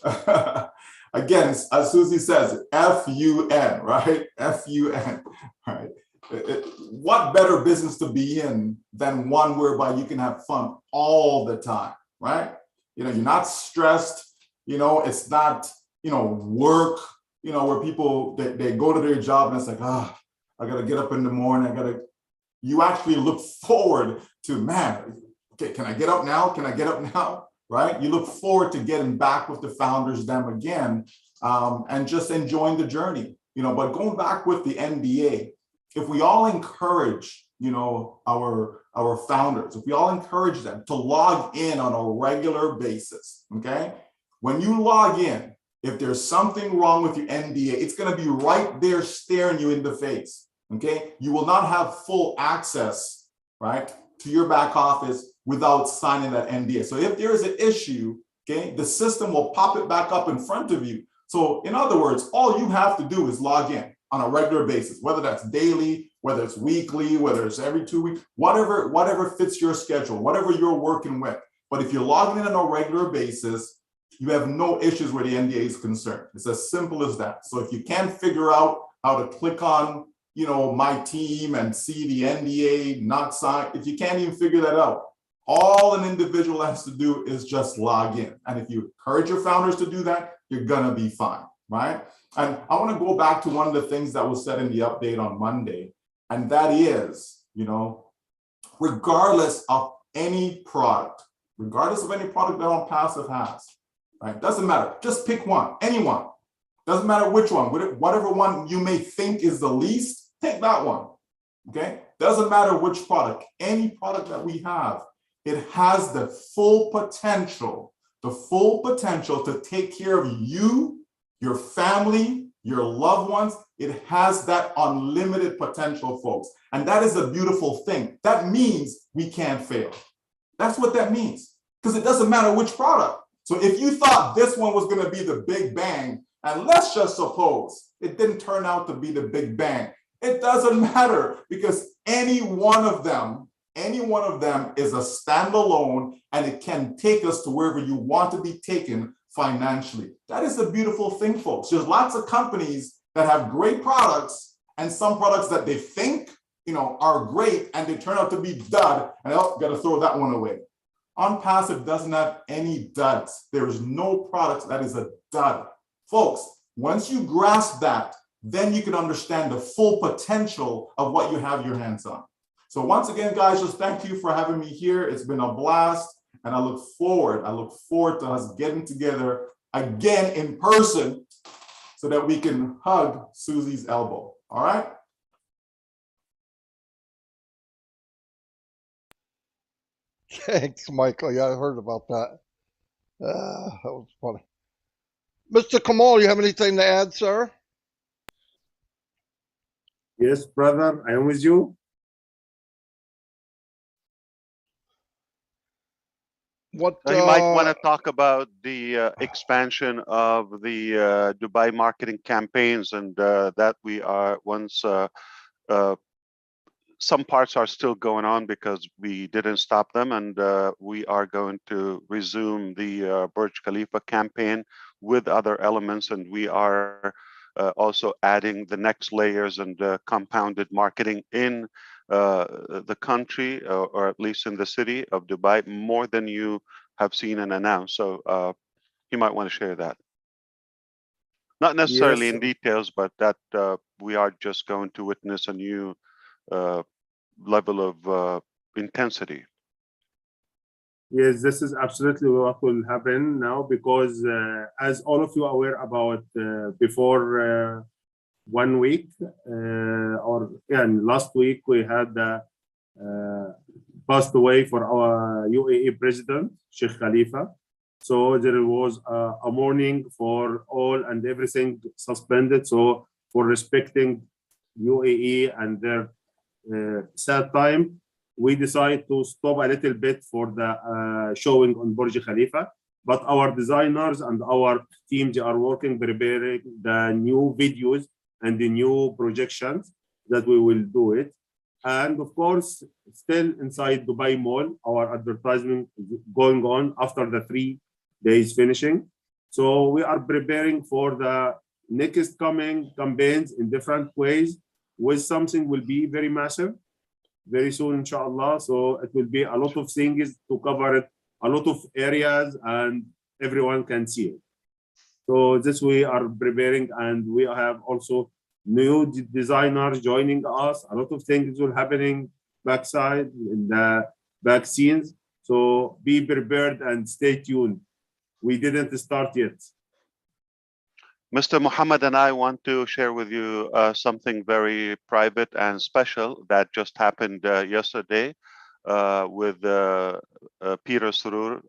Again, as Susie says, F-U-N, right? F-U-N, right? What better business to be in than one whereby you can have fun all the time, right? You're not stressed, it's not, work, where people, they go to their job and it's like, I got to get up in the morning. You actually look forward to, man, okay, can I get up now? Can I get up now? Right? You look forward to getting back with the founders, them again, and just enjoying the journey, but going back with the NDA, if we all encourage, our founders, if we all encourage them to log in on a regular basis, okay? When you log in, if there's something wrong with your NDA, it's going to be right there staring you in the face, okay? You will not have full access, right, to your back office without signing that NDA. So if there is an issue, okay, the system will pop it back up in front of you. So in other words, all you have to do is log in on a regular basis, whether that's daily, whether it's weekly, whether it's every 2 weeks, whatever fits your schedule, whatever you're working with. But if you're logging in on a regular basis, you have no issues where the NDA is concerned. It's as simple as that. So if you can't figure out how to click on, my team and see the NDA not signed, if you can't even figure that out, all an individual has to do is just log in. And if you encourage your founders to do that, you're gonna be fine, right? And I want to go back to one of the things that was said in the update on Monday, and that is, regardless of any product that OnPassive has, right? Doesn't matter. Just pick one, anyone. Doesn't matter which one, whatever one you may think is the least, take that one, okay? Doesn't matter which product, any product that we have, it has the full potential to take care of you, your family, your loved ones. It has that unlimited potential, folks. And that is a beautiful thing. That means we can't fail. That's what that means, because it doesn't matter which product. So if you thought this one was going to be the big bang, and let's just suppose it didn't turn out to be the big bang, it doesn't matter, because any one of them is a standalone, and it can take us to wherever you want to be taken financially. That is a beautiful thing, folks. There's lots of companies that have great products, and some products that they think, are great, and they turn out to be dud, and gotta throw that one away. OnPassive doesn't have any duds. There is no product that is a dud. Folks, once you grasp that, then you can understand the full potential of what you have your hands on. So once again, guys, just thank you for having me here. It's been a blast, and I look forward to us getting together again in person so that we can hug Susie's elbow. All right? Thanks, Michael. Yeah, I heard about that. That was funny. Mr. Kamal, you have anything to add, sir? Yes, brother, I am with you. What You might want to talk about the expansion of the Dubai marketing campaigns, and that we are some parts are still going on because we didn't stop them, and we are going to resume the Burj Khalifa campaign with other elements, and we are also adding the next layers and compounded marketing in the country, or at least in the city of Dubai, more than you have seen and announced. So you might want to share that. Not necessarily Yes. in details, but that we are just going to witness a new level of intensity. Yes, this is absolutely what will happen now, because as all of you are aware about, before 1 week last week we had passed away for our UAE president, Sheikh Khalifa. So there was a mourning for all, and everything suspended. So for respecting UAE and their sad time, we decided to stop a little bit for the showing on Burj Khalifa. But our designers and our teams are working, preparing the new videos and the new projections that we will do it. And of course, still inside Dubai Mall, our advertisement is going on after the 3 days finishing. So we are preparing for the next coming campaigns in different ways, with something will be very massive very soon, inshallah. So it will be a lot of things to cover it, a lot of areas, and everyone can see it. So this we are preparing, and we have also new designers joining us. A lot of things will happening backside in the back scenes. So be prepared and stay tuned. We didn't start yet. Mr. Mohammed and I want to share with you something very private and special that just happened yesterday with Peter Surur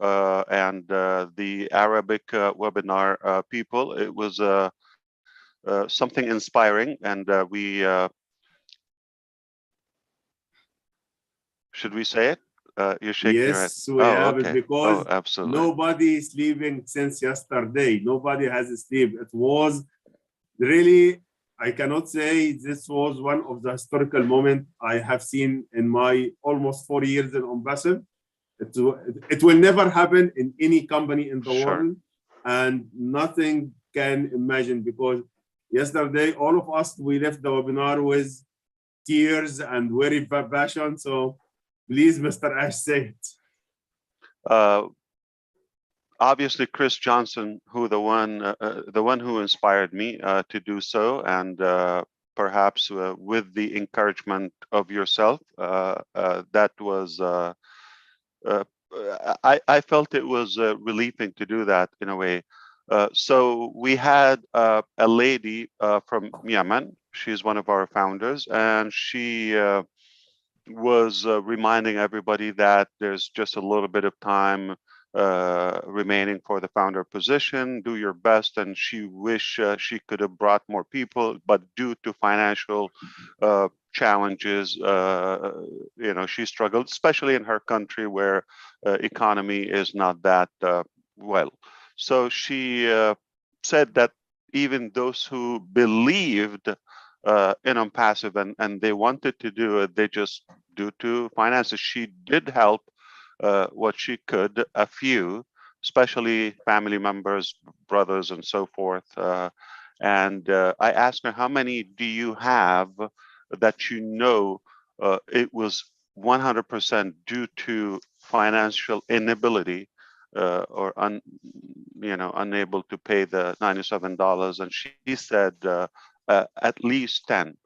and the Arabic webinar people. It was something inspiring, and we should we say it? You're shaking your head. Yes, we have it, because absolutely. nobody is sleeping since yesterday. Nobody has sleep. It was really, I cannot say this was one of the historical moments I have seen in my almost 4 years in OnPassive. It will never happen in any company in the world, and nothing can imagine, because yesterday all of us, we left the webinar with tears and very passion. So please, Mr. Ash, say it. Obviously, Chris Johnson, the one who inspired me to do so, and perhaps with the encouragement of yourself, that was I felt it was relieving to do that in a way. So we had a lady from Yemen. She's one of our founders, and she was reminding everybody that there's just a little bit of time remaining for the founder position. Do your best, and she wish she could have brought more people, but due to financial challenges, she struggled, especially in her country where economy is not that well. So she said that even those who believed in OnPassive and they wanted to do it, they just, due to finances, she did help what she could, a few, especially family members, brothers, and so forth. And I asked her, how many do you have that you know it was 100% due to financial inability or unable to pay the $97? And she said at least 10.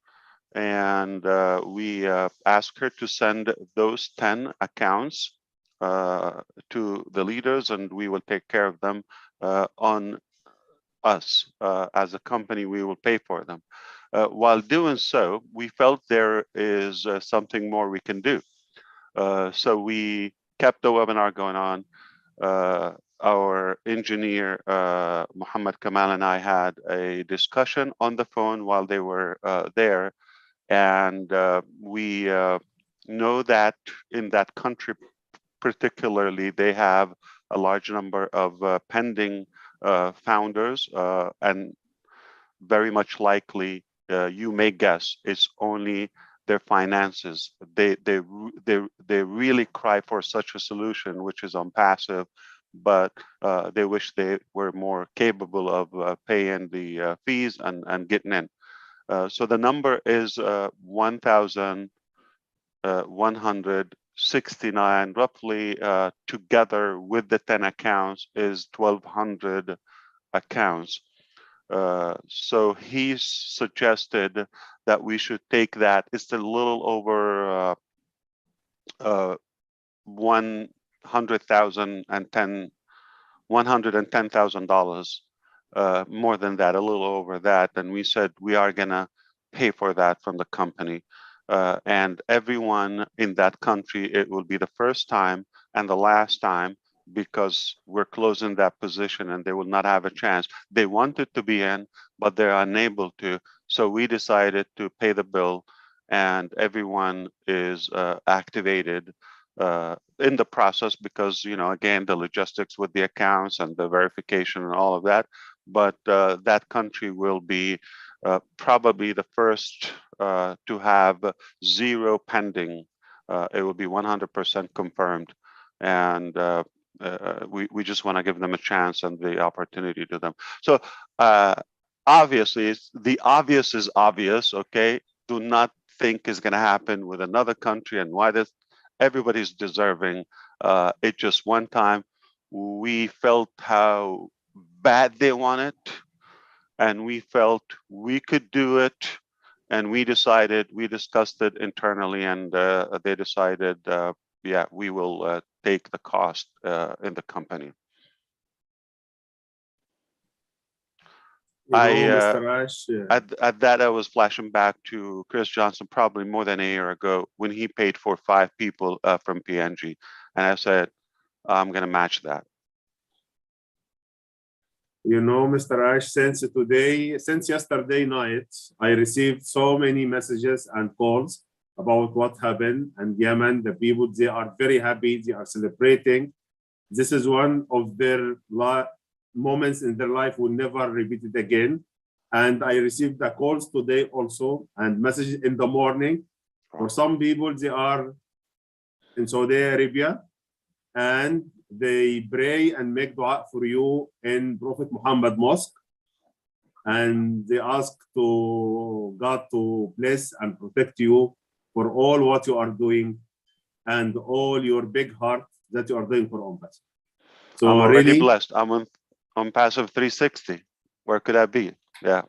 And we asked her to send those 10 accounts to the leaders, and we will take care of them on us. As a company, we will pay for them. While doing so, we felt there is something more we can do. So we kept the webinar going on. Our engineer, Mohamed, Kamal, and I had a discussion on the phone while they were there. And we know that in that country particularly, they have a large number of pending founders, and very much likely, you may guess, it's only their finances. They really cry for such a solution, which is OnPassive, but they wish they were more capable of paying the fees and getting in. So the number is 1,169, roughly, together with the 10 accounts is 1,200 accounts. So he suggested that we should take that. It's a little over $110,000, more than that, a little over that. And we said we are gonna pay for that from the company. And everyone in that country, it will be the first time and the last time, because we're closing that position and they will not have a chance. They wanted to be in, but they're unable to. So we decided to pay the bill, and everyone is activated in the process, because, again, the logistics with the accounts and the verification and all of that. But that country will be probably the first to have 0 pending. It will be 100% confirmed. And we just want to give them a chance and the opportunity to them. So obviously, the obvious is obvious, okay? Do not think is going to happen with another country, and why this. Everybody's deserving. It just one time, we felt how bad they want it, and we felt we could do it, and we discussed it internally, and they decided, yeah, we will take the cost in the company. Mr. Ash, At that, I was flashing back to Chris Johnson probably more than a year ago when he paid for 5 people from PNG. And I said, I'm going to match that. Mr. Ash, since yesterday night, I received so many messages and calls about what happened. And Yemen, the people, they are very happy. They are celebrating. This is one of their moments in their life will never repeat it again. And I received the calls today also and messages in the morning. For some people, they are in Saudi Arabia and they pray and make dua for you in Prophet Muhammad Mosque. And they ask to God to bless and protect you for all what you are doing and all your big heart that you are doing for OnPassive. So I'm already really blessed. I'm on OnPassive 360. Where could I be? Yeah.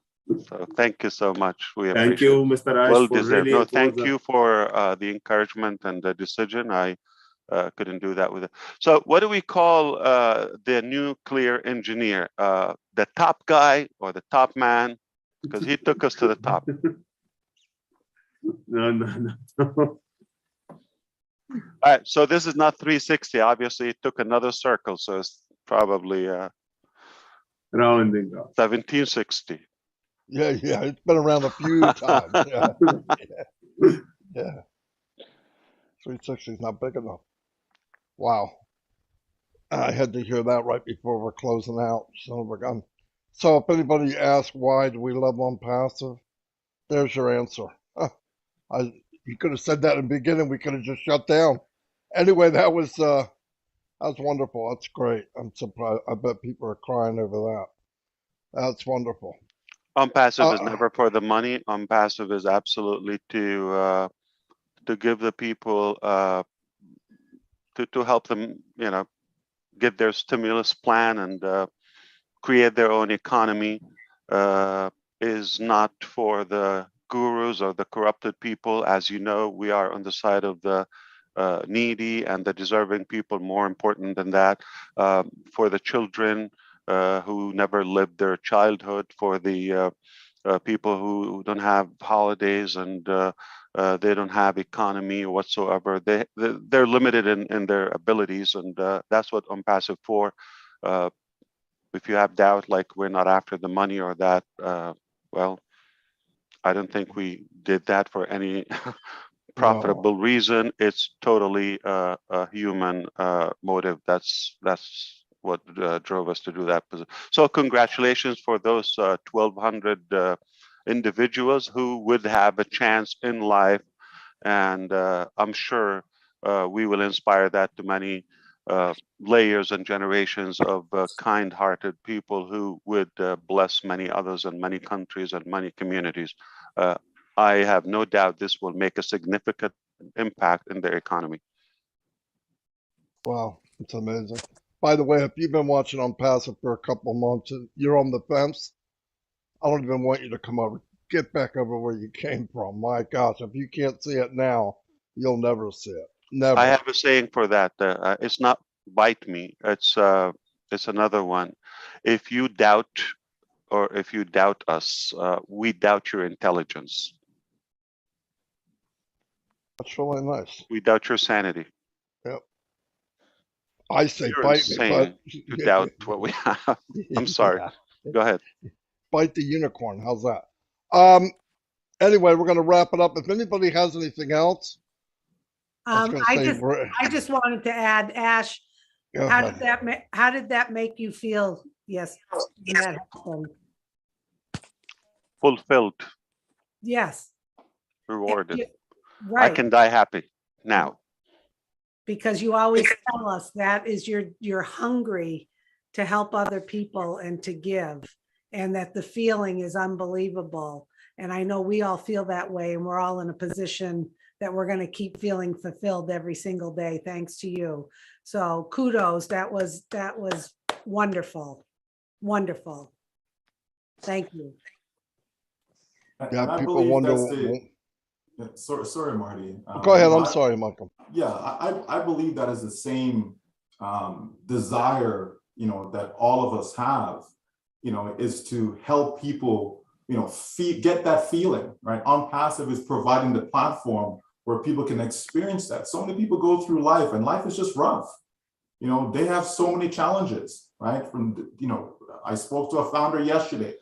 So thank you so much. We thank you, Mr. Ash, well for deserved. really No, thank you for the encouragement and the decision. I couldn't do that with it. So what do we call the nuclear engineer? The top guy or the top man? Because he took us to the top. No. All right, so this is not 360. Obviously, it took another circle, so it's probably Rounding up. 1760. Yeah, it's been around a few times. Yeah. Yeah. 360 is not big enough. Wow. I had to hear that right before we're closing out. Son of a gun. So if anybody asks why do we love OnPassive, there's your answer. You could have said that in the beginning. We could have just shut down. Anyway, that was wonderful. That's great. I'm surprised. I bet people are crying over that. That's wonderful. OnPassive is never for the money. OnPassive is absolutely to give the people to help them, get their stimulus plan and create their own economy. Is not for the gurus or the corrupted people. As you know, we are on the side of the needy and the deserving people. More important than that, for the children who never lived their childhood, for the people who don't have holidays and they don't have economy whatsoever. They're limited in their abilities, and that's what OnPassive for. If you have doubt, like we're not after the money or that, well, I don't think we did that for any profitable reason. It's totally a human motive. That's what drove us to do that. So congratulations for those 1,200 individuals who would have a chance in life, and I'm sure we will inspire that to many layers and generations of kind-hearted people who would bless many others in many countries and many communities. I have no doubt this will make a significant impact in their economy. Wow, it's amazing. By the way, if you've been watching OnPassive for a couple of months and you're on the fence, I don't even want you to come over. Get back over where you came from. My gosh, if you can't see it now, you'll never see it. Never. I have a saying for that. It's not bite me. It's another one. If you doubt, or if you doubt us, we doubt your intelligence. That's really nice. We doubt your sanity. Yep. I say You're bite me, but to doubt what we have. I'm sorry. Go ahead. Bite the unicorn. How's that? Anyway, we're going to wrap it up. If anybody has anything else, I just wanted to add, Ash, how did that make you feel? Yes. That happened. Fulfilled. Yes. Rewarded. Right. I can die happy now. Because you always tell us that is you're hungry to help other people and to give, and that the feeling is unbelievable. And I know we all feel that way, and we're all in a position that we're going to keep feeling fulfilled every single day, thanks to you. So kudos. That was wonderful. Wonderful. Thank you. Yeah, people wonder. Sorry, Marty. Go ahead. I'm sorry, Michael. Yeah, I believe that is the same desire, that all of us have, is to help people, get that feeling, right? OnPassive is providing the platform where people can experience that. So many people go through life and life is just rough. They have so many challenges, right? From, I spoke to a founder yesterday,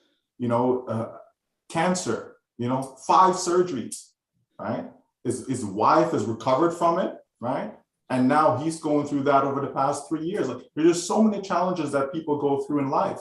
cancer, 5 surgeries, right? His wife has recovered from it, right? And now he's going through that over the past 3 years. Like, there's just so many challenges that people go through in life,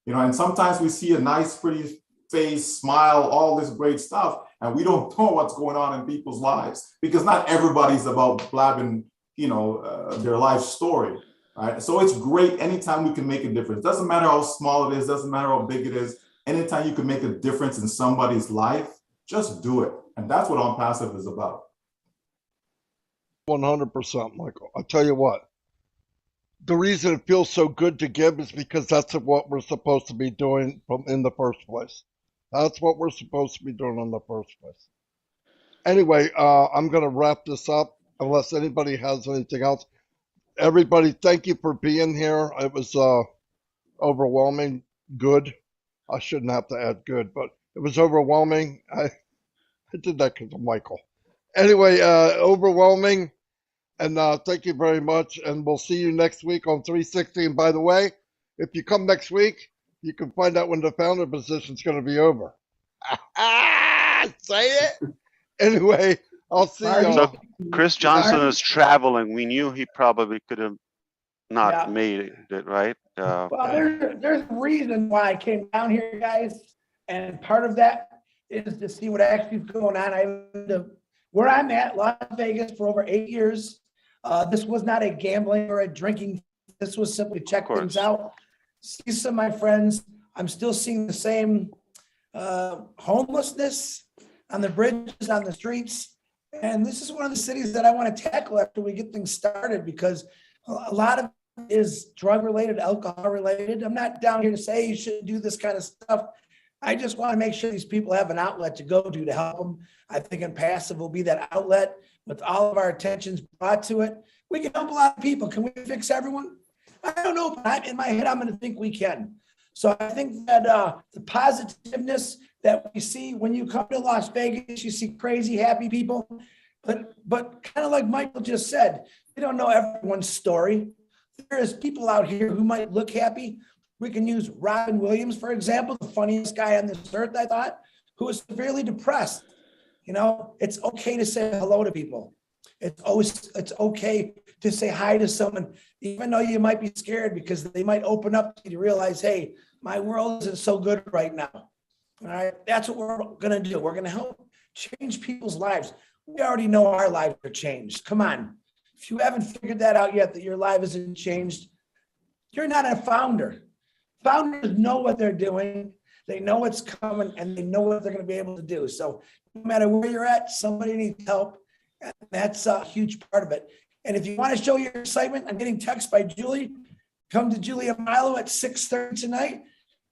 and sometimes we see a nice, pretty face, smile, all this great stuff, and we don't know what's going on in people's lives, because not everybody's about blabbing, their life story, right? So it's great anytime we can make a difference. Doesn't matter how small it is, doesn't matter how big it is. Anytime you can make a difference in somebody's life, just do it. And that's what OnPassive is about. 100%, Michael. I'll tell you what. The reason it feels so good to give is because that's what we're supposed to be doing in the first place. That's what we're supposed to be doing in the first place. Anyway, I'm going to wrap this up. unless anybody has anything else. Everybody, thank you for being here. It was overwhelming. Good. I shouldn't have to add good, but it was overwhelming. I did that because of Michael. Anyway, overwhelming. And thank you very much. And we'll see you next week on 360. And by the way, if you come next week, you can find out when the founder position is going to be over. Say it. Anyway, I'll see you. So Chris Johnson is traveling. We knew he probably could have not made it, right? Well, there's a reason why I came down here, guys. And part of that is to see what actually is going on. Where I'm at, Las Vegas, for over 8 years. This was not a gambling or a drinking. This was simply check things out. See some of my friends. I'm still seeing the same homelessness on the bridges, on the streets. And this is one of the cities that I want to tackle after we get things started, because a lot of it is drug related, alcohol related. I'm not down here to say you shouldn't do this kind of stuff. I just want to make sure these people have an outlet to go to help them. I think OnPassive will be that outlet with all of our attentions brought to it. We can help a lot of people. Can we fix everyone? I don't know, but in my head, I'm going to think we can. So I think that the positiveness that we see when you come to Las Vegas, you see crazy, happy people. But kind of like Michael just said, we don't know everyone's story. There is people out here who might look happy. We can use Robin Williams, for example, the funniest guy on this earth, I thought, who was severely depressed. You know, it's okay to say hello to people. It's okay to say hi to someone, even though you might be scared, because they might open up to you to realize, hey, my world isn't so good right now. All right, that's what we're going to do. We're going to help change people's lives. We already know our lives are changed. Come on. If you haven't figured that out yet, that your life isn't changed, you're not a founder. Founders know what they're doing. They know what's coming, and they know what they're going to be able to do. So no matter where you're at, somebody needs help. And that's a huge part of it. And if you want to show your excitement, I'm getting text by Julie. Come to Julia Milo at 6:30 tonight.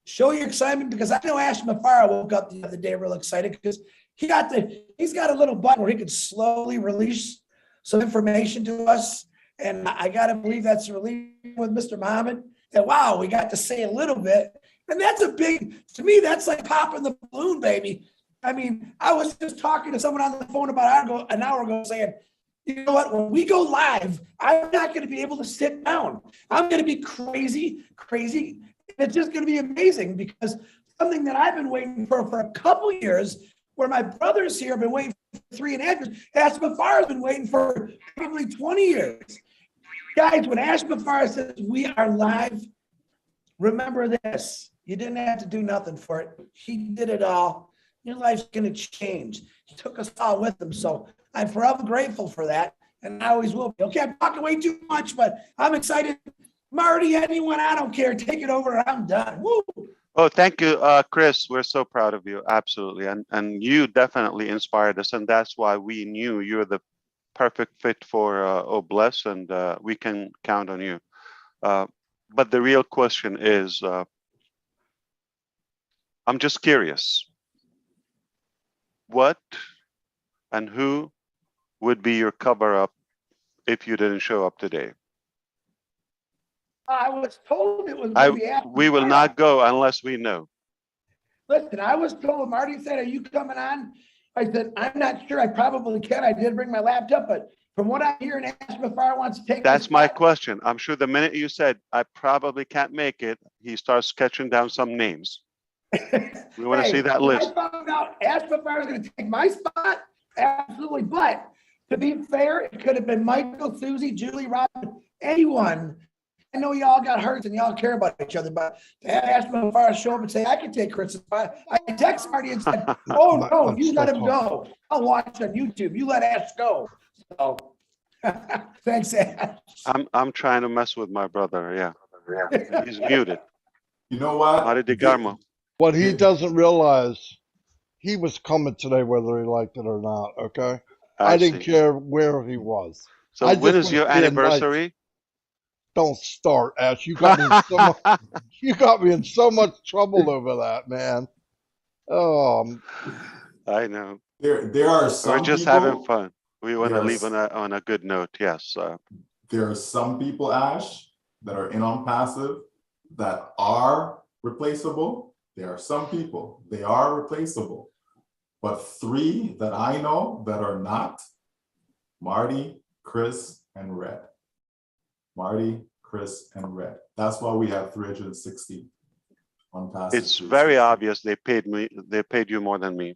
Show your excitement, because I know Ash Mufara woke up the other day real excited, because he's got a little button where he could slowly release some information to us. And I got to believe that's released with Mr. Mohammed. And wow, we got to say a little bit. And that's to me, that's like popping the balloon, baby. I mean, I was just talking to someone on the phone about an hour ago saying, you know what, when we go live, I'm not going to be able to sit down. I'm going to be crazy. It's just going to be amazing, because something that I've been waiting for a couple years, where my brothers here have been waiting for 3.5 years. Ash Mufara has been waiting for probably 20 years. Guys, when Ash Mufara says we are live, remember this. You didn't have to do nothing for it. He did it all. Your life's going to change. He took us all with him. So I'm forever grateful for that. And I always will be. Okay, I'm talking way too much, but I'm excited. Marty, anyone, I don't care. Take it over. I'm done. Woo! Oh, thank you, Chris. We're so proud of you. Absolutely. And you definitely inspired us. And that's why we knew you're the perfect fit for Bless, and we can count on you. But the real question is, I'm just curious, what and who would be your cover-up if you didn't show up today? I was told it was going to be after. We will not go unless we know. Listen, I was told, Marty said, are you coming on? I said, I'm not sure. I probably can. I did bring my laptop, but from what I'm hearing, Ash Mufara wants to take. That's my question. I'm sure the minute you said, I probably can't make it, he starts sketching down some names. We want to see that list. I found out Ash Mufara is going to take my spot. Absolutely. But to be fair, it could have been Michael, Susie, Julie, Robin, anyone. I know y'all got hurt and y'all care about each other, but to have Ash Mufara show up and say, I can take Chris's spot. I texted Marty and said, oh, no, you let him go. I'll watch on YouTube. You let Ash go. So thanks, Ash. I'm trying to mess with my brother. Yeah. He's muted. You know what? Mari de Garmo. What he doesn't realize, he was coming today whether he liked it or not, okay? I didn't care where he was. So when is your anniversary? Nice. Don't start, Ash. You got me in so much trouble over that, man. I know. There are some We're just people, having fun. We want to Yes. leave on a good note. Yes. There are some people, Ash, that are in OnPassive that are replaceable. There are some people, they are replaceable. But 3 that I know that are not, Marty, Chris, and Red. Marty, Chris, and Red. That's why we have 360 OnPassive. It's very obvious they paid me. They paid you more than me.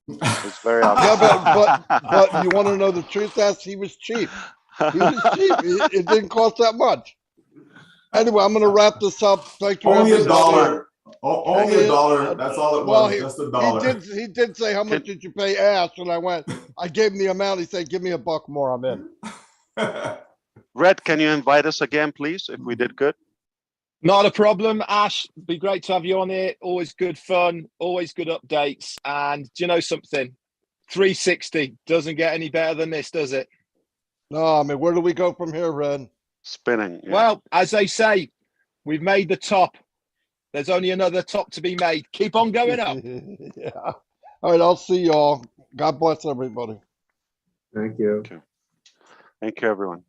It's very Yeah, obvious. but you want to know the truth? That's he was cheap. He was cheap. It didn't cost that much. Anyway, I'm going to wrap this up. Thank you, Only everybody. only $1. That's all it Well, was, just $1. He did say, how much did you pay Ash? And I gave him the amount. He said, give me $1 more. I'm in. Red, can you invite us again, please, if we did good? Not a problem, Ash. Be great to have you on here. Always good fun, always good updates. And do you know something? 360 doesn't get any better than this, does it? No, I mean, where do we go from here, Red? Spinning. Yeah. Well, as they say, we've made the top. There's only another top to be made. Keep on going up. Yeah. All right, I'll see y'all. God bless everybody. Thank you. Thank you, everyone.